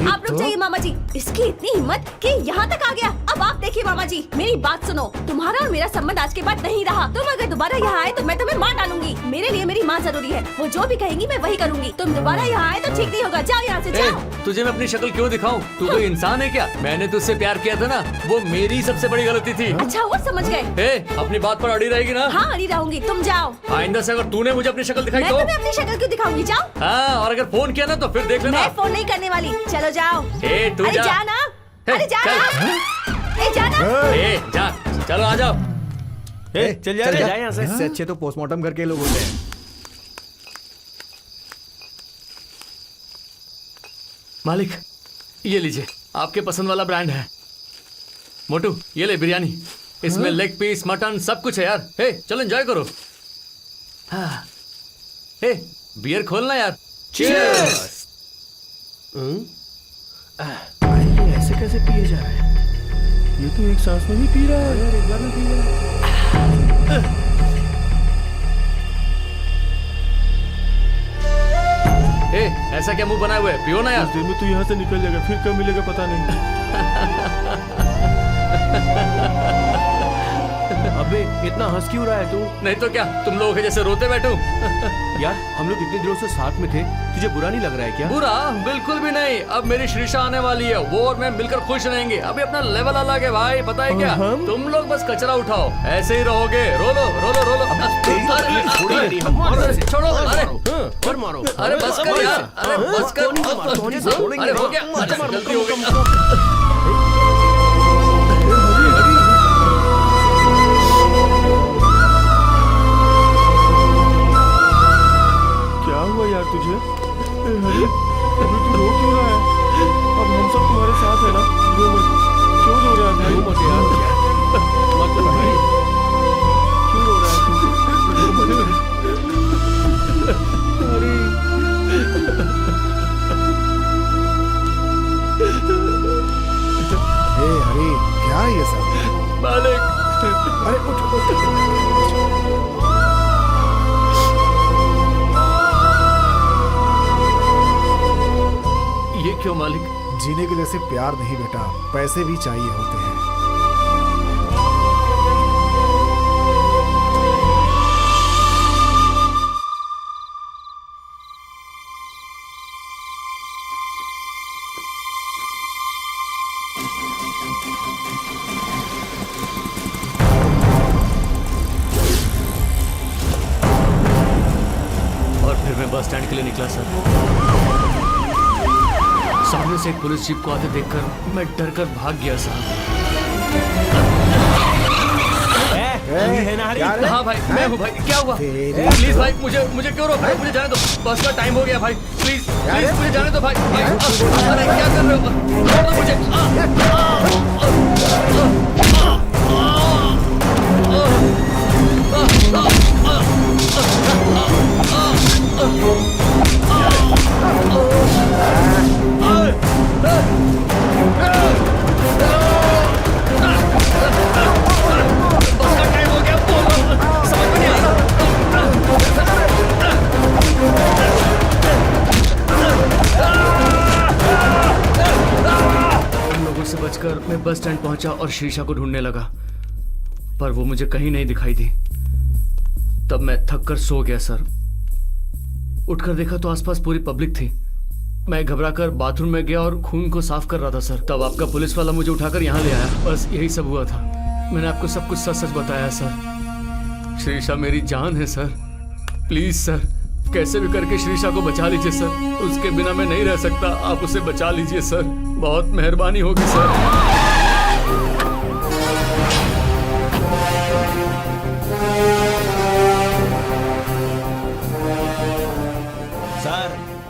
आप रुक जाइए मामा जी, इसकी इतनी हिम्मत कि यहाँ तक आ गया। अब आप देखिए मामा जी, मेरी बात सुनो, तुम्हारा और मेरा संबंध आज के बाद नहीं रहा। तुम अगर दोबारा यहाँ आए तो मैं तुम्हें मार डालूंगी। मेरे लिए मेरी माँ जरूरी है, वो जो भी कहेंगी मैं वही करूंगी। तुम दोबारा यहाँ आए तो ठीक नहीं होगा, जाओ यहाँ से जाओ। तुझे मैं अपनी शक्ल क्यों दिखाऊं? तू कोई इंसान है क्या? मैंने तुझसे प्यार किया था ना, वो मेरी सबसे बड़ी गलती थी। अच्छा वो समझ गए। अपनी बात पर अड़ी रहेगी ना? हाँ अड़ी रहूंगी, तुम जाओ। आइंदा से अगर तूने मुझे अपनी शक्ल दिखाई मैं तो तुम्हें अपनी शक्ल क्यों दिखाऊंगी, जाओ। हाँ, और अगर फोन किया ना तो फिर देख लेना। मैं फोन नहीं करने वाली, चलो जाओ। तू अरे जा। जाना, अरे जाना, अरे जाना। जा, चलो आ जाओ। चल जा जाए यहाँ से। इससे अच्छे तो पोस्टमार्टम करके लोग होते हैं। मालिक, ये लीजिए, आपके पसंद वाला ब्रांड है। मोटू, ये ले बिरयानी, इसमें लेग पीस, मटन सब कुछ है यार। चलो एंजॉय करो। हाँ। बियर खोलना यार। चीयर्स। ऐसे कैसे पिए जा रहे हैं? ये तो एक सांस में ही पी रहा है। एक बार में पी रहा है। ऐसा क्या मुंह बनाए हुए है? पियो ना यार। उस दिन में तू यहाँ से निकल जाएगा, फिर कब मिलेगा पता नहीं। अबे इतना हंस क्यों रहा है तू? नहीं तो क्या, तुम लोगों के जैसे रोते बैठूं? यार हम लोग इतने दिनों से साथ में थे, तुझे बुरा नहीं लग रहा है क्या? बुरा बिल्कुल भी नहीं। अब मेरी श्रीषा आने वाली है, वो और मैं मिलकर खुश रहेंगे। अभी अपना लेवल अलग है भाई, पता है क्या? तुम लोग बस कचरा उठाओ, ऐसे ही रहोगे। रोलो रोलो रोलो। छोड़ो, अरे मारो। अरे बस कर यार, अरे बस कर। अरे हो गया, अच्छा गलती हो गई। क्या हुआ यार तुझे? अरे अभी तू रो क्यों रहा है? अब हम सब तुम्हारे साथ है ना, रो मत। क्यों रो रहा है भाई? मत यार, मत रो भाई। क्यों रो रहा है हे हरी, क्या है ये सब? मालिक, अरे उठ। ये क्यों मालिक? जीने के लिए सिर्फ प्यार नहीं बेटा, पैसे भी चाहिए होते हैं। और फिर मैं बस स्टैंड के लिए निकला सर। सामने से एक पुलिस जीप को आते देखकर मैं डर कर भाग गया साहब। है ना हरी? हाँ भाई, मैं हूँ भाई। क्या हुआ? प्लीज भाई, मुझे क्यों रोक रहे हो? मुझे जाने दो, बस का टाइम हो गया भाई। प्लीज प्लीज मुझे जाने दो भाई। अरे क्या कर रहे हो? छोड़ दो मुझे। बस का टाइम हो गया, बोलो। समझ में नहीं आ रहा। उन लोगों से बचकर मैं बस स्टैंड पहुंचा और शीशा को ढूंढने लगा, पर वो मुझे कहीं नहीं दिखाई दी। तब मैं थक कर सो गया सर। उठकर देखा तो आसपास पूरी पब्लिक थी। मैं घबराकर बाथरूम में गया और खून को साफ कर रहा था सर। तब आपका पुलिस वाला मुझे उठाकर यहाँ ले आया। बस यही सब हुआ था। मैंने आपको सब कुछ सच सच बताया सर। श्रीषा मेरी जान है सर। प्लीज सर, कैसे भी करके श्रीषा को बचा लीजिए सर। उसके बिना मैं नहीं रह सकता। आप उसे बचा लीजिए सर, बहुत मेहरबानी होगी सर। सर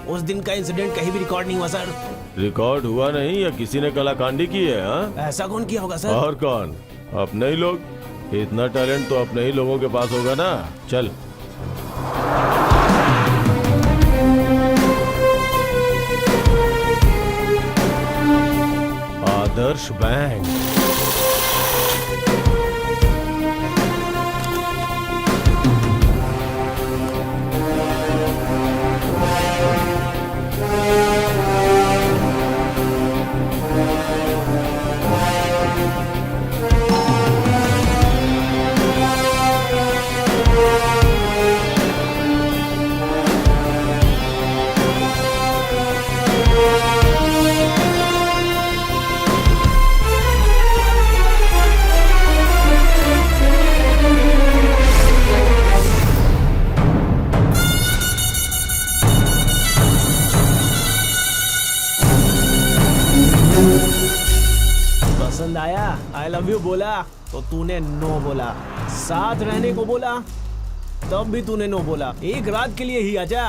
उस दिन का इंसिडेंट कहीं भी रिकॉर्ड नहीं हुआ सर। रिकॉर्ड हुआ नहीं या किसी ने कलाकांडी की है? हाँ, ऐसा कौन किया होगा सर? और कौन? अपने ही लोग। इतना टैलेंट तो अपने ही लोगों के पास होगा ना। चल। आदर्श बैंक। बोला तो तूने नो बोला, साथ रहने को बोला तब भी तूने नो बोला, एक रात के लिए ही आजा,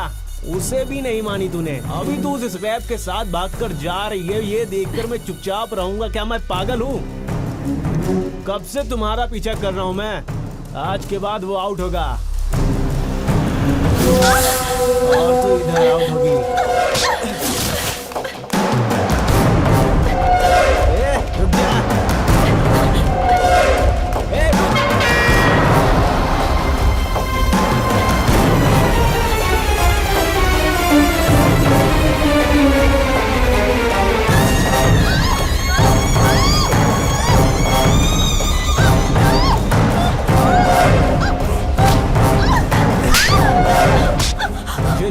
उसे भी नहीं मानी तूने। अभी तू उस स्वैप के साथ भागकर जा रही है, ये देखकर मैं चुपचाप रहूंगा क्या? मैं पागल हूँ? कब से तुम्हारा पीछा कर रहा हूँ मैं, आज के बाद वो आउट होगा और तू इधर आउट होगी। रुक जा।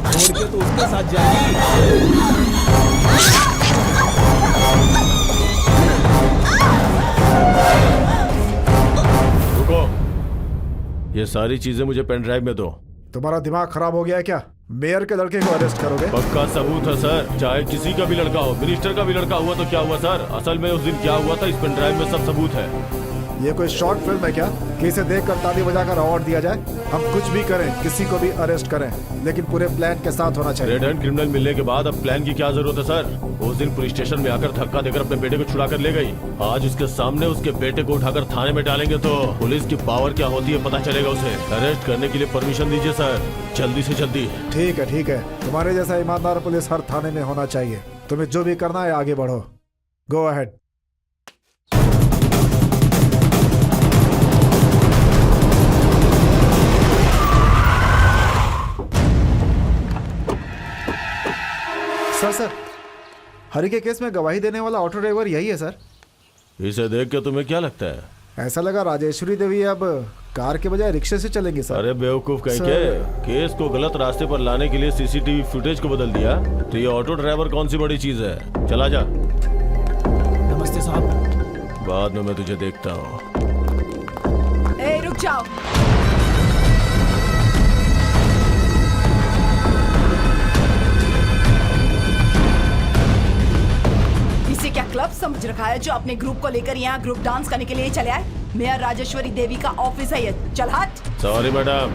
छोड़ के तो उसके साथ जाएगी। रुको, ये सारी चीजें मुझे पेन ड्राइव में दो। तुम्हारा दिमाग खराब हो गया है क्या? मेयर के लड़के को अरेस्ट करोगे? पक्का सबूत है सर, चाहे किसी का भी लड़का हो, मिनिस्टर का भी लड़का हुआ तो क्या हुआ सर? असल में उस दिन क्या हुआ था, इस पेन ड्राइव में सब सबूत है। ये कोई शॉर्ट फिल्म है क्या कि इसे देखकर ताली बजाकर अवार्ड दिया जाए? हम कुछ भी करें, किसी को भी अरेस्ट करें, लेकिन पूरे प्लान के साथ होना चाहिए। रेड हैंड क्रिमिनल मिलने के बाद अब प्लान की क्या जरूरत है सर? उस दिन पुलिस स्टेशन में आकर धक्का देकर अपने बेटे को छुड़ा कर ले गई, आज उसके सामने उसके बेटे को उठाकर थाने में डालेंगे तो पुलिस की पावर क्या होती है पता चलेगा उसे। अरेस्ट करने के लिए परमिशन दीजिए सर, जल्दी से जल्दी। ठीक है ठीक है, तुम्हारे जैसा ईमानदार पुलिस हर थाने में होना चाहिए। तुम्हें जो भी करना है आगे बढ़ो, गो अहेड। सर हरी के केस में गवाही देने वाला ऑटो ड्राइवर यही है सर। इसे देख के तुम्हें क्या लगता है? ऐसा लगा राजेश्वरी देवी अब कार के बजाय रिक्शे से चलेंगे सर। अरे बेवकूफ कहीं के, केस को गलत रास्ते पर लाने के लिए सीसीटीवी फुटेज को बदल दिया तो ये ऑटो ड्राइवर कौन सी बड़ी चीज है? चला जा। नमस्ते साहब। बाद में मैं तुझे देखता हूँ। ए, रुक जाओ। इसे क्या क्लब समझ रखा है जो अपने ग्रुप को लेकर यहाँ ग्रुप डांस करने के लिए चले आए? मेयर राजेश्वरी देवी का ऑफिस है ये, चल हट। सॉरी मैडम,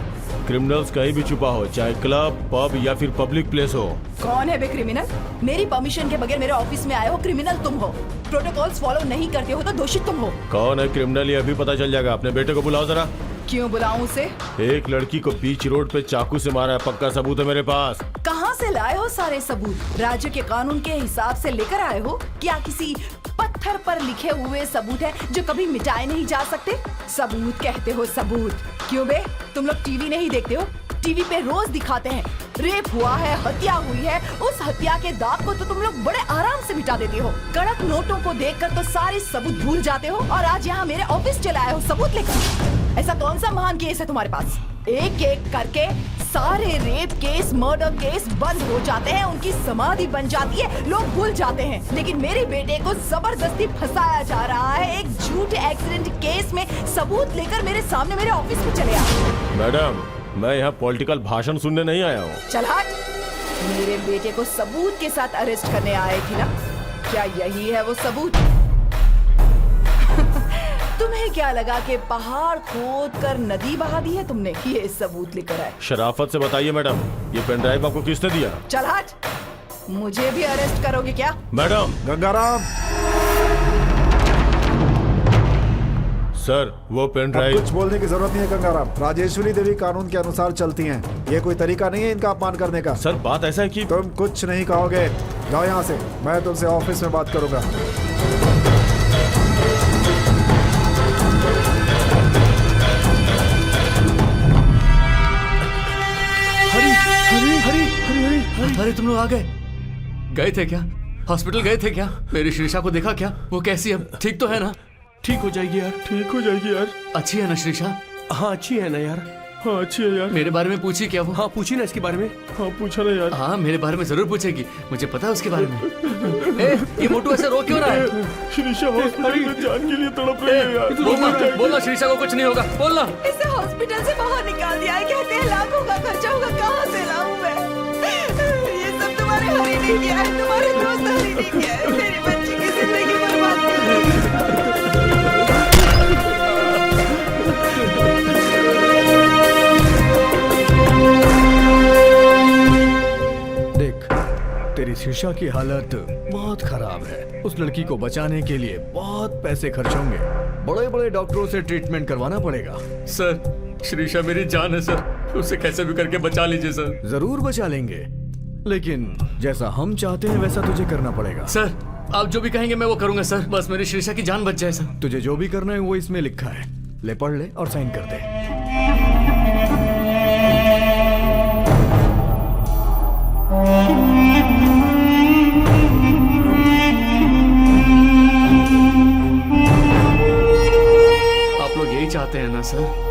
क्रिमिनल्स कहीं भी छुपा हो, चाहे क्लब, पब या फिर पब्लिक प्लेस हो। कौन है बे क्रिमिनल? मेरी परमिशन के बगैर मेरे ऑफिस में आए हो, क्रिमिनल तुम हो। प्रोटोकॉल्स फॉलो नहीं करते हो तो दोषी तुम हो। कौन है क्रिमिनल ये अभी पता चल जाएगा। अपने बेटे को बुलाओ जरा। क्यों बुलाऊं उसे? एक लड़की को बीच रोड पे चाकू से मारा है, पक्का सबूत है मेरे पास। कहाँ से लाए हो सारे सबूत? राज्य के कानून के हिसाब से लेकर आए हो? क्या किसी पत्थर पर लिखे हुए सबूत है जो कभी मिटाए नहीं जा सकते? सबूत कहते हो सबूत? क्यों बे, तुम लोग टीवी नहीं देखते हो? टीवी पे रोज दिखाते हैं रेप हुआ है, हत्या हुई है, उस हत्या के दाग को तो तुम लोग बड़े आराम से मिटा देते हो। कड़क नोटों को देखकर तो सारे सबूत भूल जाते हो और आज यहाँ मेरे ऑफिस चले आए हो सबूत लेकर। ऐसा कौन सा महान केस है तुम्हारे पास? एक एक करके सारे रेप केस, मर्डर केस बंद हो जाते हैं, उनकी समाधि बन जाती है, लोग भूल जाते हैं। लेकिन मेरे बेटे को जबरदस्ती फंसाया जा रहा है एक झूठे एक्सीडेंट केस में। सबूत लेकर मेरे सामने मेरे ऑफिस में चले आए। मैडम, मैं यहाँ पॉलिटिकल भाषण सुनने नहीं आया हूँ। चल हट। मेरे बेटे को सबूत के साथ अरेस्ट करने आए थी ना? क्या यही है वो सबूत? तुम्हें क्या लगा कि पहाड़ खोद कर नदी बहा दी है तुमने? ये सबूत लेकर आए। शराफत से बताइए मैडम, ये पेन ड्राइव आपको किसने दिया? चल हट। मुझे भी अरेस्ट करोगे क्या? मैडम। गंगाराम, सर वो पेन ड्राइव। कुछ बोलने की जरूरत नहीं है गंगाराम। राजेश्वरी देवी कानून के अनुसार चलती हैं। ये कोई तरीका नहीं है इनका अपमान करने का। सर बात ऐसा है कि तुम कुछ नहीं कहोगे, जाओ यहाँ से, मैं तुमसे ऑफिस में बात करूंगा। अरे तुम लोग आ गए थे क्या? हॉस्पिटल गए थे क्या? मेरी श्रीषा को देखा क्या? वो कैसी अब? ठीक तो है ना? ठीक हो जाएगी यार, ठीक हो जाएगी यार। अच्छी है ना श्रीषा? हाँ अच्छी है ना यार। हाँ अच्छी है यार। मेरे बारे में पूछी क्या वो? हाँ पूछी ना इसके बारे में। हाँ पूछा ना यार। हाँ मेरे बारे में जरूर पूछेगी, मुझे पता है उसके बारे में। ए, ये मोटू ऐसे रो क्यों रहा है? श्रीषा हॉस्पिटल में जान के लिए तड़प रही है यार। बोलना श्रीषा को कुछ नहीं होगा, बोलना। इसे हॉस्पिटल से बाहर निकाल दिया है, कहते हैं लाखों का खर्चा होगा, कहाँ से लाऊं मैं? ये सब तुम्हारे हरी ने किया है, तुम्हारे दोस्त हरी ने किया है। मेरी बच्ची की जिंदगी बर्बाद कर दी। शीशा की हालत बहुत खराब है। उस लड़की को बचाने के लिए बहुत पैसे खर्च होंगे। बड़े बड़े डॉक्टरों से ट्रीटमेंट करवाना पड़ेगा। सर श्रीषा मेरी जान है सर, उसे कैसे भी करके बचा लीजिए सर। जरूर बचा लेंगे, लेकिन जैसा हम चाहते हैं वैसा तुझे करना पड़ेगा। सर आप जो भी कहेंगे मैं वो करूंगा सर, बस मेरी श्रीषा की जान बच जाए सर। तुझे जो भी करना है वो इसमें लिखा है, ले पढ़ ले और साइन कर दे। आप लोग यही चाहते हैं ना सर?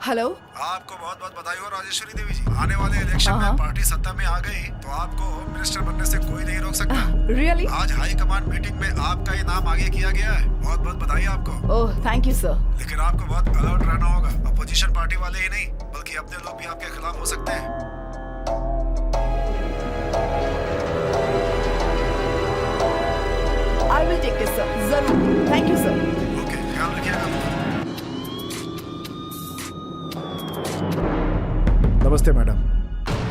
हेलो। आपको बहुत बहुत बधाई हो राजेश्वरी देवी जी। आने वाले इलेक्शन में पार्टी सत्ता में आ गई तो आपको होम मिनिस्टर बनने से कोई नहीं रोक सकता। रियली? आज हाई कमांड मीटिंग में आपका ये नाम आगे किया गया है। बहुत बहुत बधाई आपको। Oh thank you sir. लेकिन आपको बहुत अलर्ट रहना होगा। अपोजिशन पार्टी वाले ही नहीं बल्कि अपने लोग भी आपके खिलाफ हो सकते हैं। I will take this sir, जरूर। Thank you sir. ओके, ख्याल रखिएगा। नमस्ते मैडम।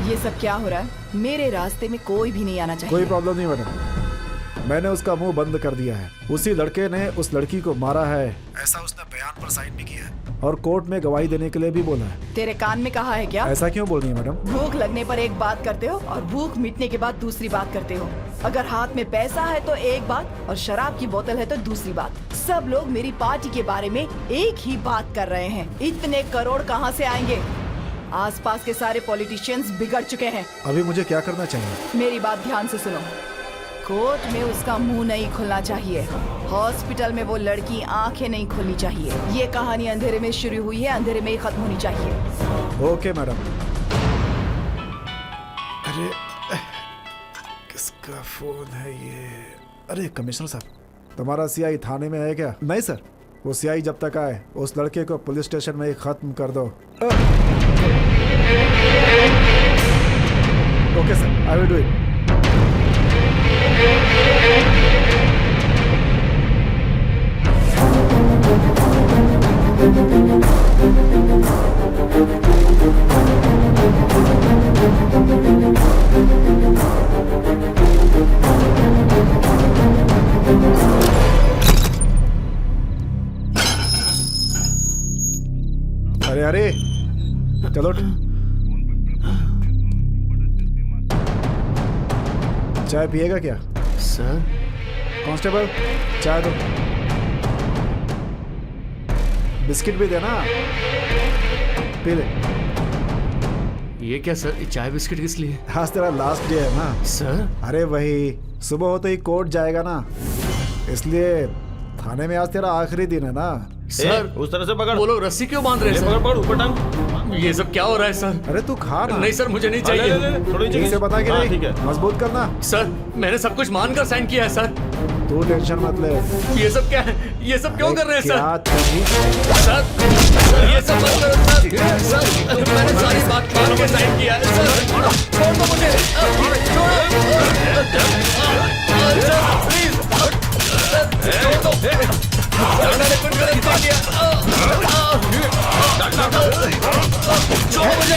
ये सब क्या हो रहा है? मेरे रास्ते में कोई भी नहीं आना चाहिए। कोई प्रॉब्लम नहीं मैडम, मैंने उसका मुंह बंद कर दिया है। उसी लड़के ने उस लड़की को मारा है, ऐसा उसने बयान पर साइन भी किया है और कोर्ट में गवाही देने के लिए भी बोला है। तेरे कान में कहा है क्या? ऐसा क्यों बोल रही है मैडम? भूख लगने पर एक बात करते हो और भूख मिटने के बाद दूसरी बात करते हो। अगर हाथ में पैसा है तो एक बात और शराब की बोतल है तो दूसरी बात। सब लोग मेरी पार्टी के बारे में एक ही बात कर रहे हैं। इतने करोड़ कहाँ से आएंगे? आसपास के सारे पॉलिटिशियंस बिगड़ चुके हैं। अभी मुझे क्या करना चाहिए? मेरी बात ध्यान से सुनो। कोर्ट में उसका मुंह नहीं खुलना चाहिए, हॉस्पिटल में वो लड़की आंखें नहीं खोलनी चाहिए। ये कहानी अंधेरे में शुरू हुई है, अंधेरे में ही खत्म होनी चाहिए। Okay madam. अरे किसका फोन है ये? अरे कमिश्नर साहब, तुम्हारा सीआई थाने में है क्या? नहीं सर, वो सीआई जब तक आए उस लड़के को पुलिस स्टेशन में ही खत्म कर दो। Okay sir, I will do it. अरे अरे चलो, चाय पिएगा क्या? सर कांस्टेबल, चाय दो। बिस्किट भी देना, पी ले। ये क्या सर, ये चाय बिस्किट किस लिए? आज तेरा लास्ट डे है ना सर? अरे वही, सुबह होते ही कोर्ट जाएगा ना, इसलिए थाने में आज तेरा आखिरी दिन है ना। सर उस तरह से पकड़। वो लोग रस्सी क्यों बांध रहे हैं पकड़ सर? पकड़, ऊपर टांग। ये सब क्या हो रहा है सर? अरे तू खा ना। नहीं सर, मुझे नहीं ले, ले, ले, चाहिए। थोड़ी ठीक से बता कि हाँ, नहीं? ठीक है। मजबूत करना। सर मैंने सब कुछ मानकर साइन किया है सर। तू टेंशन मत ले। ये सब क्या है? ये सब क्यों कर रहे हैं सर? क्या तेरी- सर ये सब मत करो सर। सर मैंने सारी बात मान के साइन किया है सर। छोड़ दो मुझे। सर प्लीज छोड़ दो। मैंने कुछ गलत नहीं किया। छोड़ो मुझे।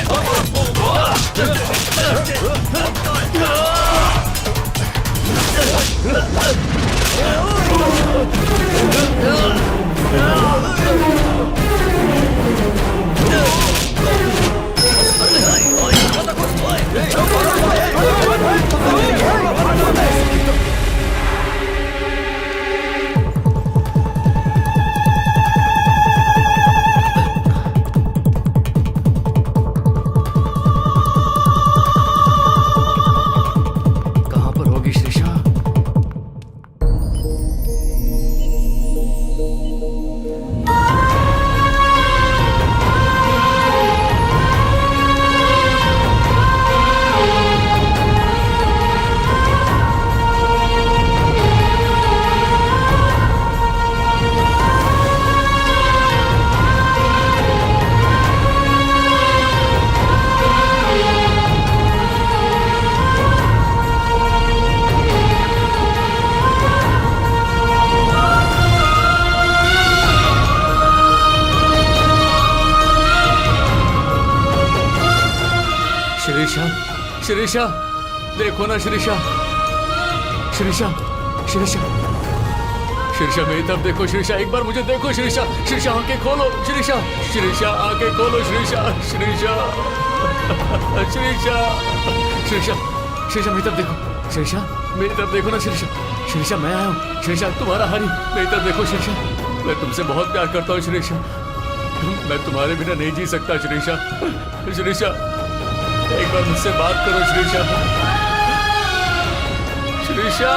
शिरीषा, देखो ना शिरीषा, शिरीषा, शिरीषा, शिरीषा मेरी तरफ देखो शिरीषा, एक बार मुझे देखो शिरीषा, शिरीषा आंखें खोलो शिरीषा, शिरीषा आंखें खोलो शिरीषा, शिरीषा, शिरीषा, शिरीषा, शिरीषा मेरी तरफ देखो, शिरीषा मेरी तरफ देखो ना शिरीषा, शिरीषा मैं आया हूँ, शिरीषा तुम्हारा हरी, मेरी तरफ देखो शिरीषा, मैं तुमसे बहुत प्यार करता हूँ शिरीषा, मैं तुम्हारे बिना नहीं जी सकता शिरीषा, शिरीषा एक बार मुझसे बात करो शिरीषा, शिरीषा।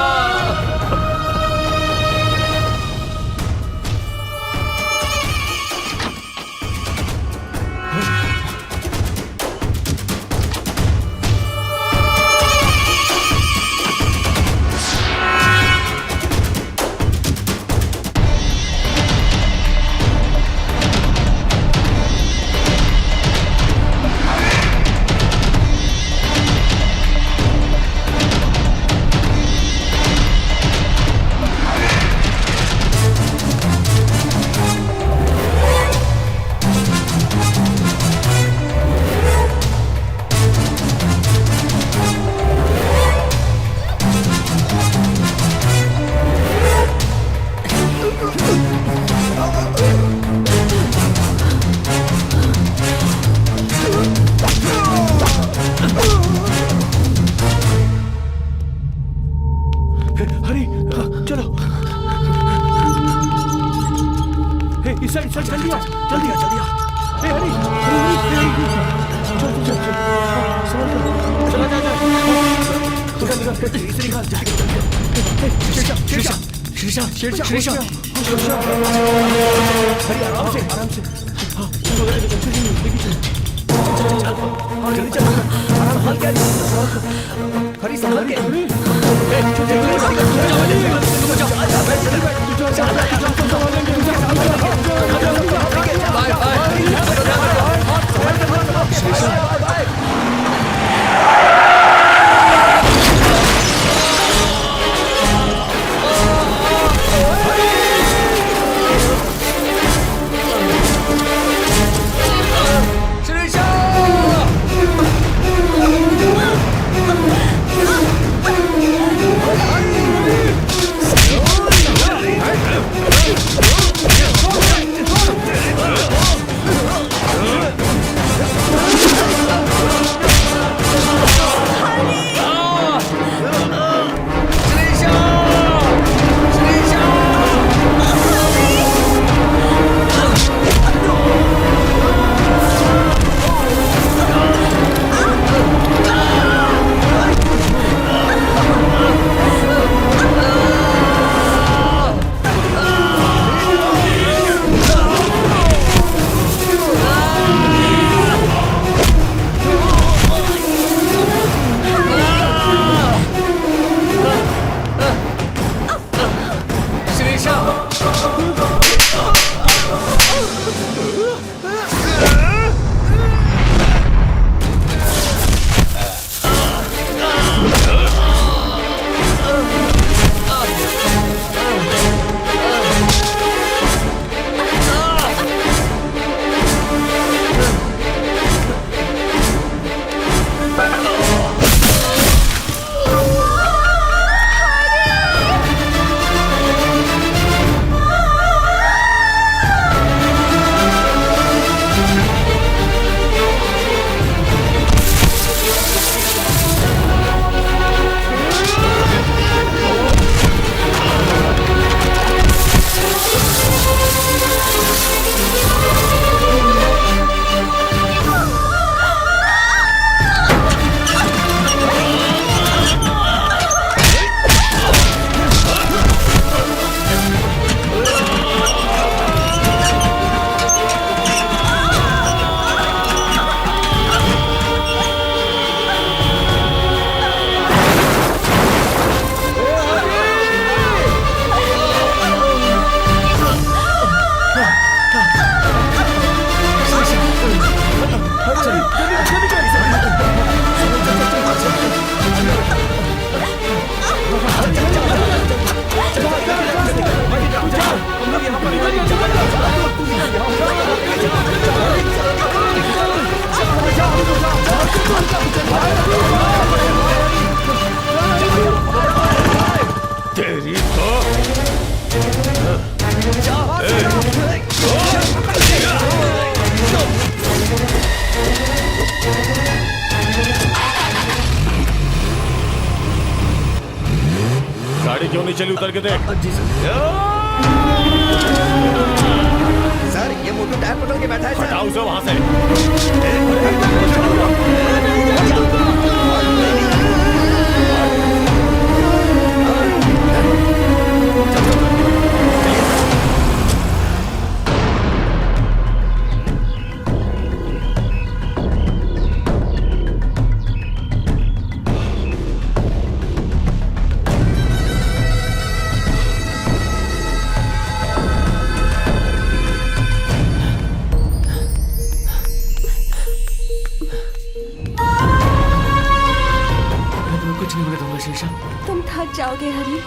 हरी चलो, इस साइड जल्दी आओ, जल्दी आ, जल्दी आ। हरी हरी चल चल चल, संभाल कर, चला जा जा, निकल इसे निकाल, शिरीषा शिरीषा शिरीषा शिरीषा, हरी आराम से आराम से, हाँ चलो जल्दी चल, जल्दी चल, आराम से, हरी संभाल के, जाओ चलिए उतर के देख। जी सर, ये मोटू टायर पकड़ के बैठा है सर। हटाओ उसे वहां से। मैं तुम्हें कुछ नहीं होने दूंगा शीशा। तुम थक जाओगे हरी।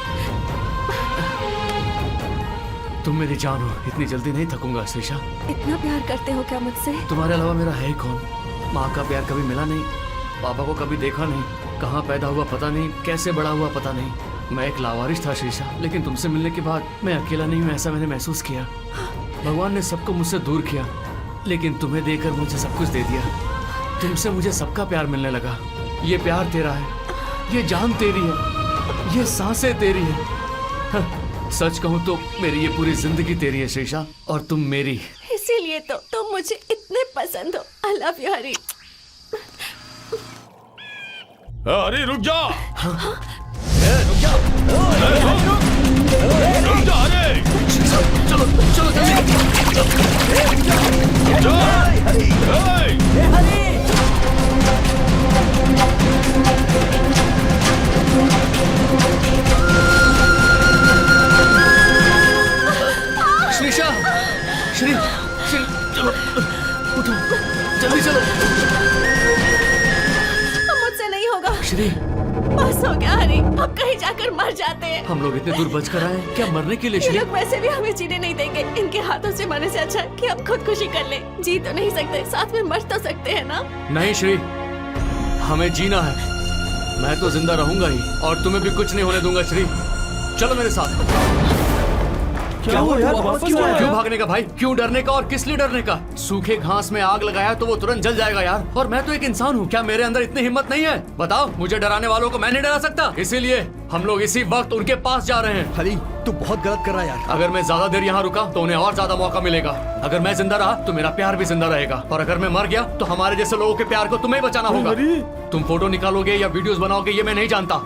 तुम मेरी जान हो, इतनी जल्दी नहीं थकूंगा शीशा। इतना प्यार करते हो क्या मुझसे? तुम्हारे अलावा मेरा है ही कौन? माँ का प्यार कभी मिला नहीं, पापा को कभी देखा नहीं, कहाँ पैदा हुआ पता नहीं, कैसे बड़ा हुआ पता नहीं। मैं एक लावारिस था शीशा, लेकिन तुमसे मिलने के बाद मैं अकेला नहीं हूँ, ऐसा मैंने महसूस किया। भगवान ने सबको मुझसे दूर किया, लेकिन तुम्हें देकर मुझे सब कुछ दे दिया। तुमसे मुझे सबका प्यार मिलने लगा। ये प्यार तेरा है, ये जान तेरी है, ये सांसें तेरी है। सच कहूँ तो मेरी ये पूरी जिंदगी तेरी है शीशा, और तुम मेरी। इसीलिए तो तुम मुझे इतने पसंद हो। आई लव यू हरी। अरे रुक जा। रुक जा। रुक जा। अरे चलो चलो शीशा, श्री श्री चलो उठो, जल्दी चलो। अब मुझसे नहीं होगा। श्री, बस हो गया हरी, अब कहीं जाकर मर जाते हैं। हम लोग इतने दूर बच कर आए, क्या मरने के लिए? ये श्री, लोग वैसे भी हमें जीने नहीं देंगे। इनके हाथों से मरने से अच्छा है कि हम खुदकुशी कर ले। जी तो नहीं सकते, साथ में मर तो सकते हैं ना। नहीं श्री, हमें जीना है। मैं तो जिंदा रहूंगा ही, और तुम्हें भी कुछ नहीं होने दूंगा। श्री, चलो मेरे साथ। क्या हुआ यार? वापस क्यों आया? क्यों भागने का भाई? क्यों डरने का, और किस लिए डरने का? सूखे घास में आग लगाया तो वो तुरंत जल जाएगा यार। और मैं तो एक इंसान हूँ, क्या मेरे अंदर इतनी हिम्मत नहीं है? बताओ, मुझे डराने वालों को मैं नहीं डरा सकता। इसीलिए हम लोग इसी वक्त उनके पास जा रहे हैं। हरी, तू बहुत गलत कर रहा है यार। अगर मैं ज्यादा देर यहाँ रुका तो उन्हें और ज्यादा मौका मिलेगा। अगर मैं जिंदा रहा तो मेरा प्यार भी जिंदा रहेगा, और अगर मैं मर गया तो हमारे जैसे लोगों के प्यार को तुम्हें बचाना होगा। तुम फोटो निकालोगे या वीडियोस बनाओगे ये मैं नहीं जानता।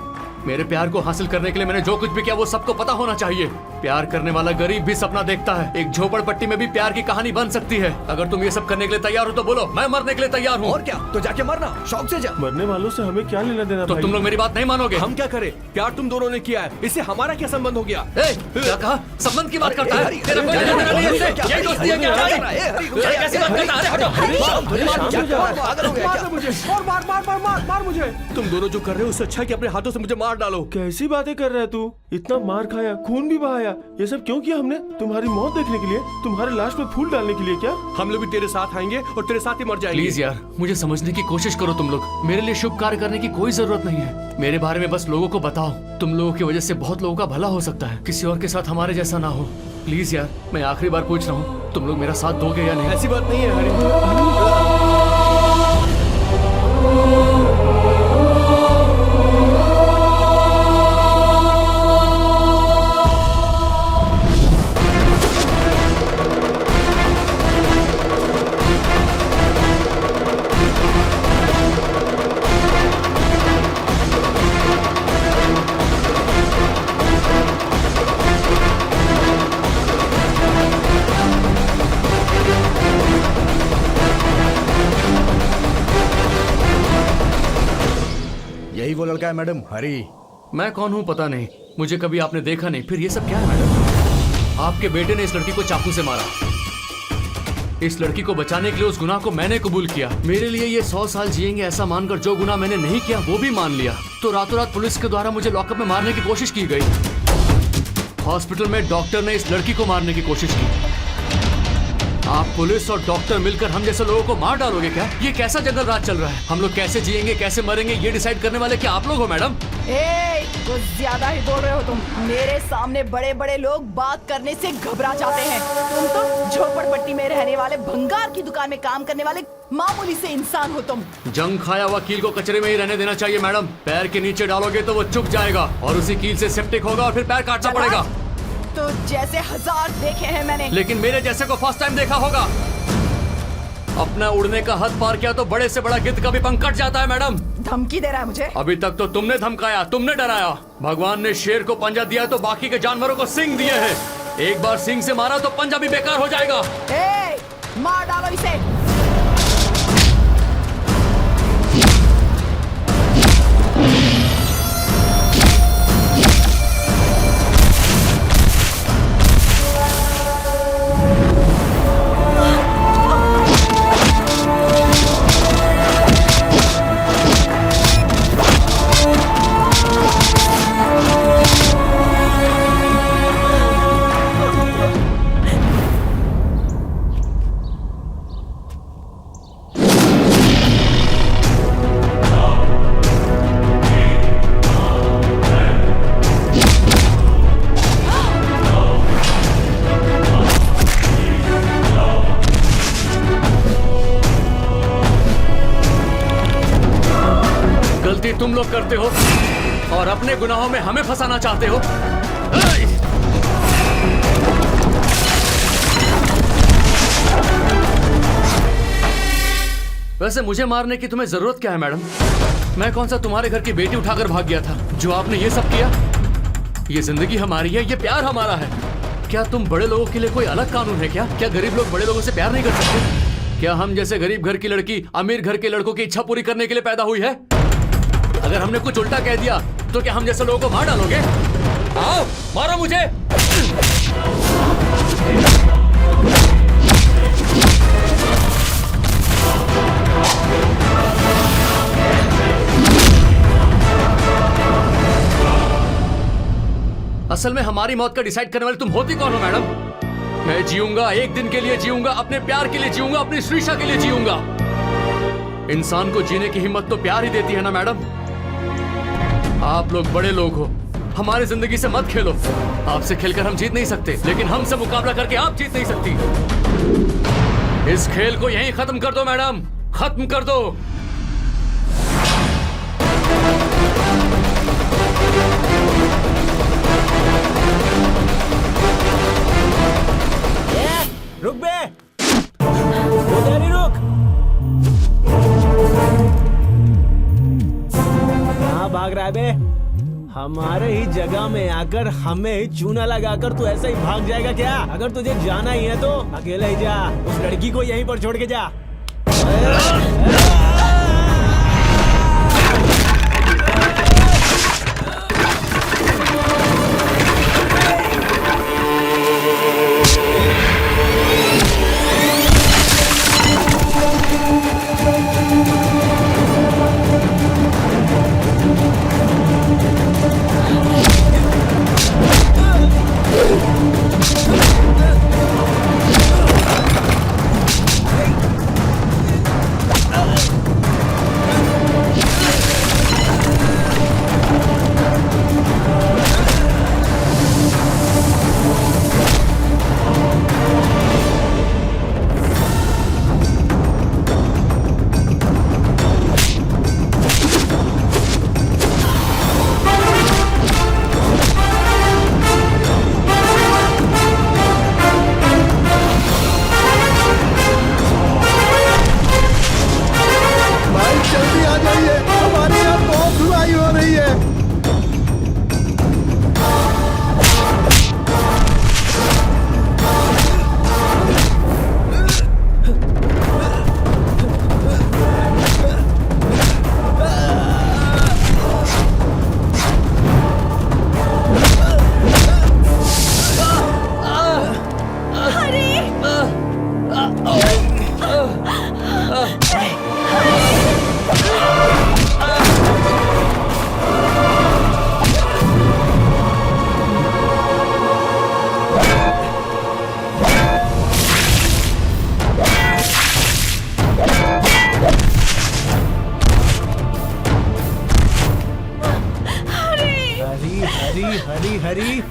मेरे प्यार को हासिल करने के लिए मैंने जो कुछ भी किया वो सबको पता होना चाहिए। प्यार करने वाला गरीब भी सपना देखता है। एक झोपड़पट्टी में भी प्यार की कहानी बन सकती है। अगर तुम ये सब करने के लिए तैयार हो तो बोलो, मैं मरने के लिए तैयार हूँ। और क्या, तो जाके मरना, शौक से जा। मरने वालों से हमें क्या लेना देना तो भाई? तुम लोग मेरी बात नहीं मानोगे। हम क्या करें? प्यार तुम दोनों ने किया है, इससे हमारा क्या संबंध हो गया? ए, क्या कहा? संबंध की बात करता है? तेरा कोई लेना देना नहीं है इससे। यही दोस्ती है क्या? ये कैसी बात करता है? हटो। मार मुझे। तुम दोनों जो कर रहे हो उससे अच्छा है कि अपने हाथों से मुझे मार डालो। कैसी बातें कर रहा है तू? इतना मार खाया, खून भी बहाया, ये सब क्यों किया हमने? तुम्हारी मौत देखने के लिए? तुम्हारे लाश पे फूल डालने के लिए क्या? हम लोग भी तेरे साथ आएंगे और तेरे साथ ही मर जाएंगे। प्लीज यार, मुझे समझने की कोशिश करो तुम लोग। मेरे लिए शुभ कार्य करने की कोई जरूरत नहीं है। मेरे बारे में बस लोगों को बताओ। तुम लोगों की वजह से बहुत लोगों का भला हो सकता है, किसी और के साथ हमारे जैसा ना हो। प्लीज यार, मैं आखिरी बार पूछ रहा हूँ, तुम लोग मेरा साथ दोगे या नहीं? ऐसी बात नहीं है हरी। यही वो लड़का है मैडम, हरी। मैं कौन हूँ पता नहीं, मुझे कभी आपने देखा नहीं, फिर ये सब क्या है मैडम? आपके बेटे ने इस लड़की को चाकू से मारा। इस लड़की को बचाने के लिए उस गुनाह को मैंने कबूल किया। मेरे लिए ये 100 साल जिएंगे ऐसा मानकर जो गुनाह मैंने नहीं किया वो भी मान लिया। तो रातों रात पुलिस के द्वारा मुझे लॉकअप में मारने की कोशिश की गई। हॉस्पिटल में डॉक्टर ने इस लड़की को मारने की कोशिश की। आप पुलिस और डॉक्टर मिलकर हम जैसे लोगों को मार डालोगे क्या? ये कैसा जंगल राज चल रहा है? हम लोग कैसे जिएंगे, कैसे मरेंगे, ये डिसाइड करने वाले क्या आप लोग हो मैडम? कुछ ज्यादा ही बोल रहे हो तुम। मेरे सामने बड़े बड़े लोग बात करने से घबरा जाते हैं। तुम तो झोपड़पट्टी में रहने वाले, भंगार की दुकान में काम करने वाले मामूली से इंसान हो तुम। जंग खाया हुआ कील को कचरे में ही रहने देना चाहिए मैडम। पैर के नीचे डालोगे तो वो चुभ जाएगा और उसी कील से सेप्टिक होगा और फिर पैर काटना पड़ेगा। तो जैसे हजार देखे हैं मैंने, लेकिन मेरे जैसे को फर्स्ट टाइम देखा होगा। अपना उड़ने का हद पार किया तो बड़े से बड़ा गिद्ध का भी पंख कट जाता है मैडम। धमकी दे रहा है मुझे? अभी तक तो तुमने धमकाया, तुमने डराया। भगवान ने शेर को पंजा दिया तो बाकी के जानवरों को सींग दिए हैं। एक बार सींग से मारा तो पंजा भी बेकार हो जाएगा। मार डालो इसे। तुम लोग करते हो और अपने गुनाहों में हमें फंसाना चाहते हो। वैसे मुझे मारने की तुम्हें जरूरत क्या है मैडम? मैं कौन सा तुम्हारे घर की बेटी उठाकर भाग गया था जो आपने ये सब किया? ये जिंदगी हमारी है, ये प्यार हमारा है। क्या तुम बड़े लोगों के लिए कोई अलग कानून है क्या? क्या गरीब लोग बड़े लोगों से प्यार नहीं कर सकते? क्या हम जैसे गरीब घर की लड़की अमीर घर के लड़कों की इच्छा पूरी करने के लिए पैदा हुई है? अगर हमने कुछ उल्टा कह दिया तो क्या हम जैसे लोगों को मार डालोगे? आओ मारो मुझे। असल में हमारी मौत का डिसाइड करने वाले तुम होती कौन हो मैडम? मैं जीऊंगा, एक दिन के लिए जीऊंगा, अपने प्यार के लिए जीऊंगा, अपनी श्रीषा के लिए जीऊंगा। इंसान को जीने की हिम्मत तो प्यार ही देती है ना मैडम। आप लोग बड़े लोग हो, हमारी जिंदगी से मत खेलो। आपसे खेलकर हम जीत नहीं सकते, लेकिन हमसे मुकाबला करके आप जीत नहीं सकती। इस खेल को यहीं खत्म कर दो मैडम, खत्म कर दो। रुक बे, उधर ही रुक। कहाँ भाग रहा है बे? हमारे ही जगह में आकर हमें ही चूना लगाकर तू ऐसे ही भाग जाएगा क्या? अगर तुझे जाना ही है तो अकेला ही जा, उस लड़की को यहीं पर छोड़ के जा।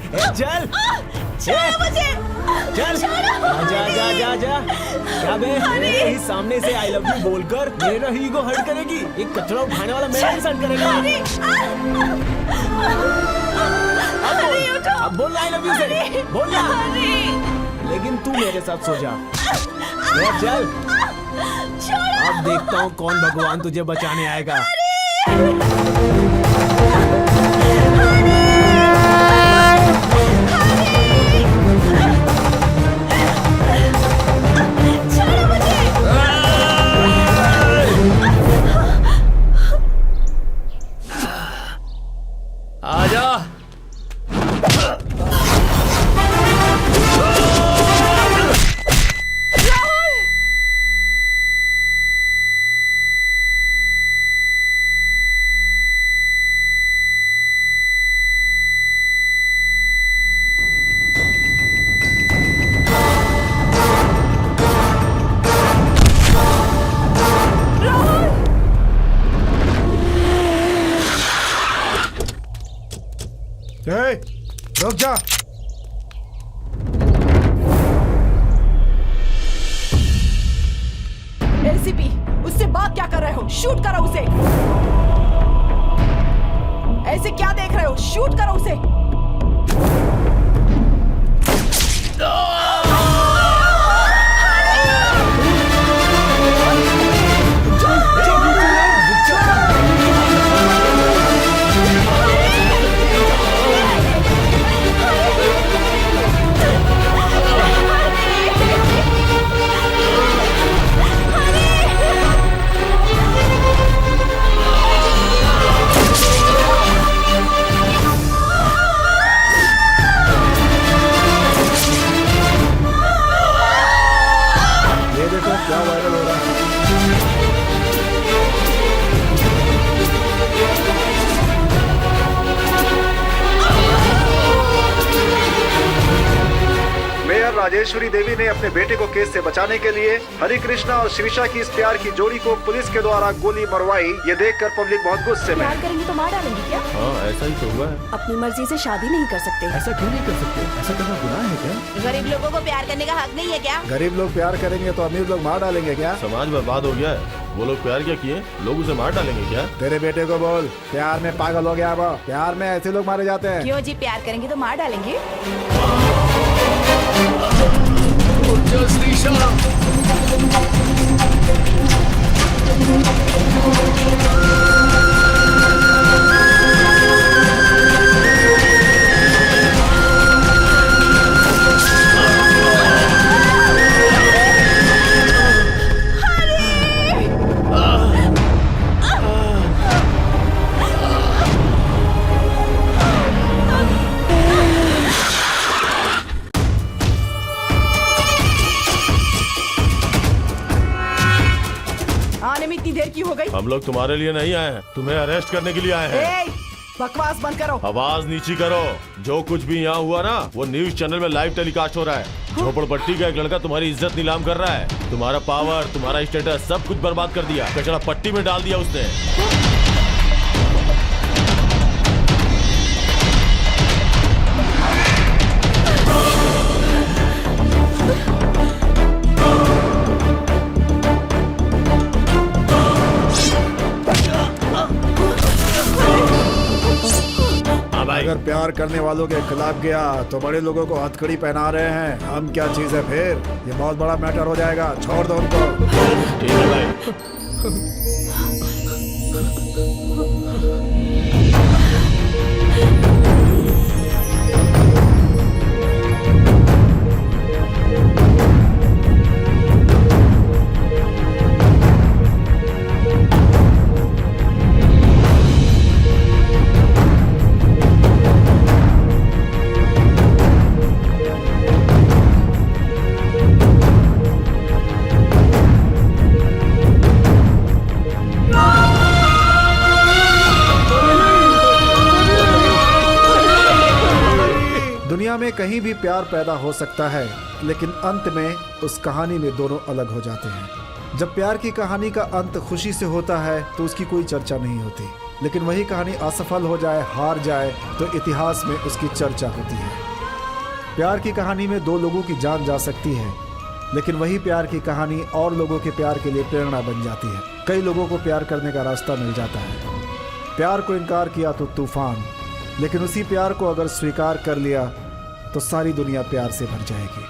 चल छोड़ो मुझे। चल जा जा जा जा। क्या बे मेरे ही सामने से आई लव यू बोलकर मेरा ही ईगो हर्ट करेगी? एक कचरा उठाने वाला मेरा इंसल्ट करेगा? अब बोल आई लव यू से, बोल ना। लेकिन तू मेरे साथ सो जा। चल अब देखता हूँ कौन भगवान तुझे बचाने आएगा। आजा। रुक जा। एसीपी, उससे बात क्या कर रहे हो? शूट करो उसे। ऐसे क्या देख रहे हो? शूट करो उसे। क्या वायरल हो रहा है? मेयर राजेश्वरी देवी ने अपने बेटे को केस से बचाने के लिए हरि कृष्णा और श्रीषा की इस प्यार की जोड़ी को पुलिस के द्वारा गोली मरवाई। ये देखकर पब्लिक बहुत गुस्से में। प्यार करेंगे तो मार डालेंगे क्या? हाँ ऐसा ही तो हुआ है। अपनी मर्जी से शादी नहीं कर सकते। ऐसा क्यों नहीं कर सकते? ऐसा करना गुनाह है क्या? गरीब लोगों को प्यार करने का हक नहीं है क्या? गरीब लोग प्यार करेंगे तो अमीर लोग मार डालेंगे क्या? समाज बर्बाद हो गया है। वो लोग प्यार क्या किए, लोग उसे मार डालेंगे क्या? तेरे बेटे को बोल प्यार में पागल हो गया वो। प्यार में ऐसे लोग मारे जाते हैं। क्यों जी? प्यार करेंगे तो मार डालेंगे। श्रीषा। आने में इतनी देर क्यों हो गई? हम लोग तुम्हारे लिए नहीं आए हैं, तुम्हें अरेस्ट करने के लिए आए हैं। ए, बकवास बंद करो। आवाज नीची करो। जो कुछ भी यहाँ हुआ ना वो न्यूज चैनल में लाइव टेलीकास्ट हो रहा है। झोपड़पट्टी का एक लड़का तुम्हारी इज्जत नीलाम कर रहा है। तुम्हारा पावर, तुम्हारा स्टेटस सब कुछ बर्बाद कर दिया। कचरा पट्टी में डाल दिया उसने। अगर प्यार करने वालों के खिलाफ गया तो बड़े लोगों को हथकड़ी पहना रहे हैं। हम क्या चीज है फिर? ये बहुत बड़ा मैटर हो जाएगा। छोड़ दो उनको। ठीक है भाई। दुनिया में कहीं भी प्यार पैदा हो सकता है, लेकिन अंत में उस कहानी में दोनों अलग हो जाते हैं। जब प्यार की कहानी का अंत खुशी से होता है तो उसकी कोई चर्चा नहीं होती। लेकिन वही कहानी असफल हो जाए, हार जाए, तो इतिहास में उसकी चर्चा होती है। प्यार की कहानी में दो लोगों की जान जा सकती है, लेकिन वही प्यार की कहानी और लोगों के प्यार के लिए प्रेरणा बन जाती है। कई लोगों को प्यार करने का रास्ता मिल जाता है। प्यार को इनकार किया तो तूफान, लेकिन उसी प्यार को अगर स्वीकार कर लिया तो सारी दुनिया प्यार से भर जाएगी।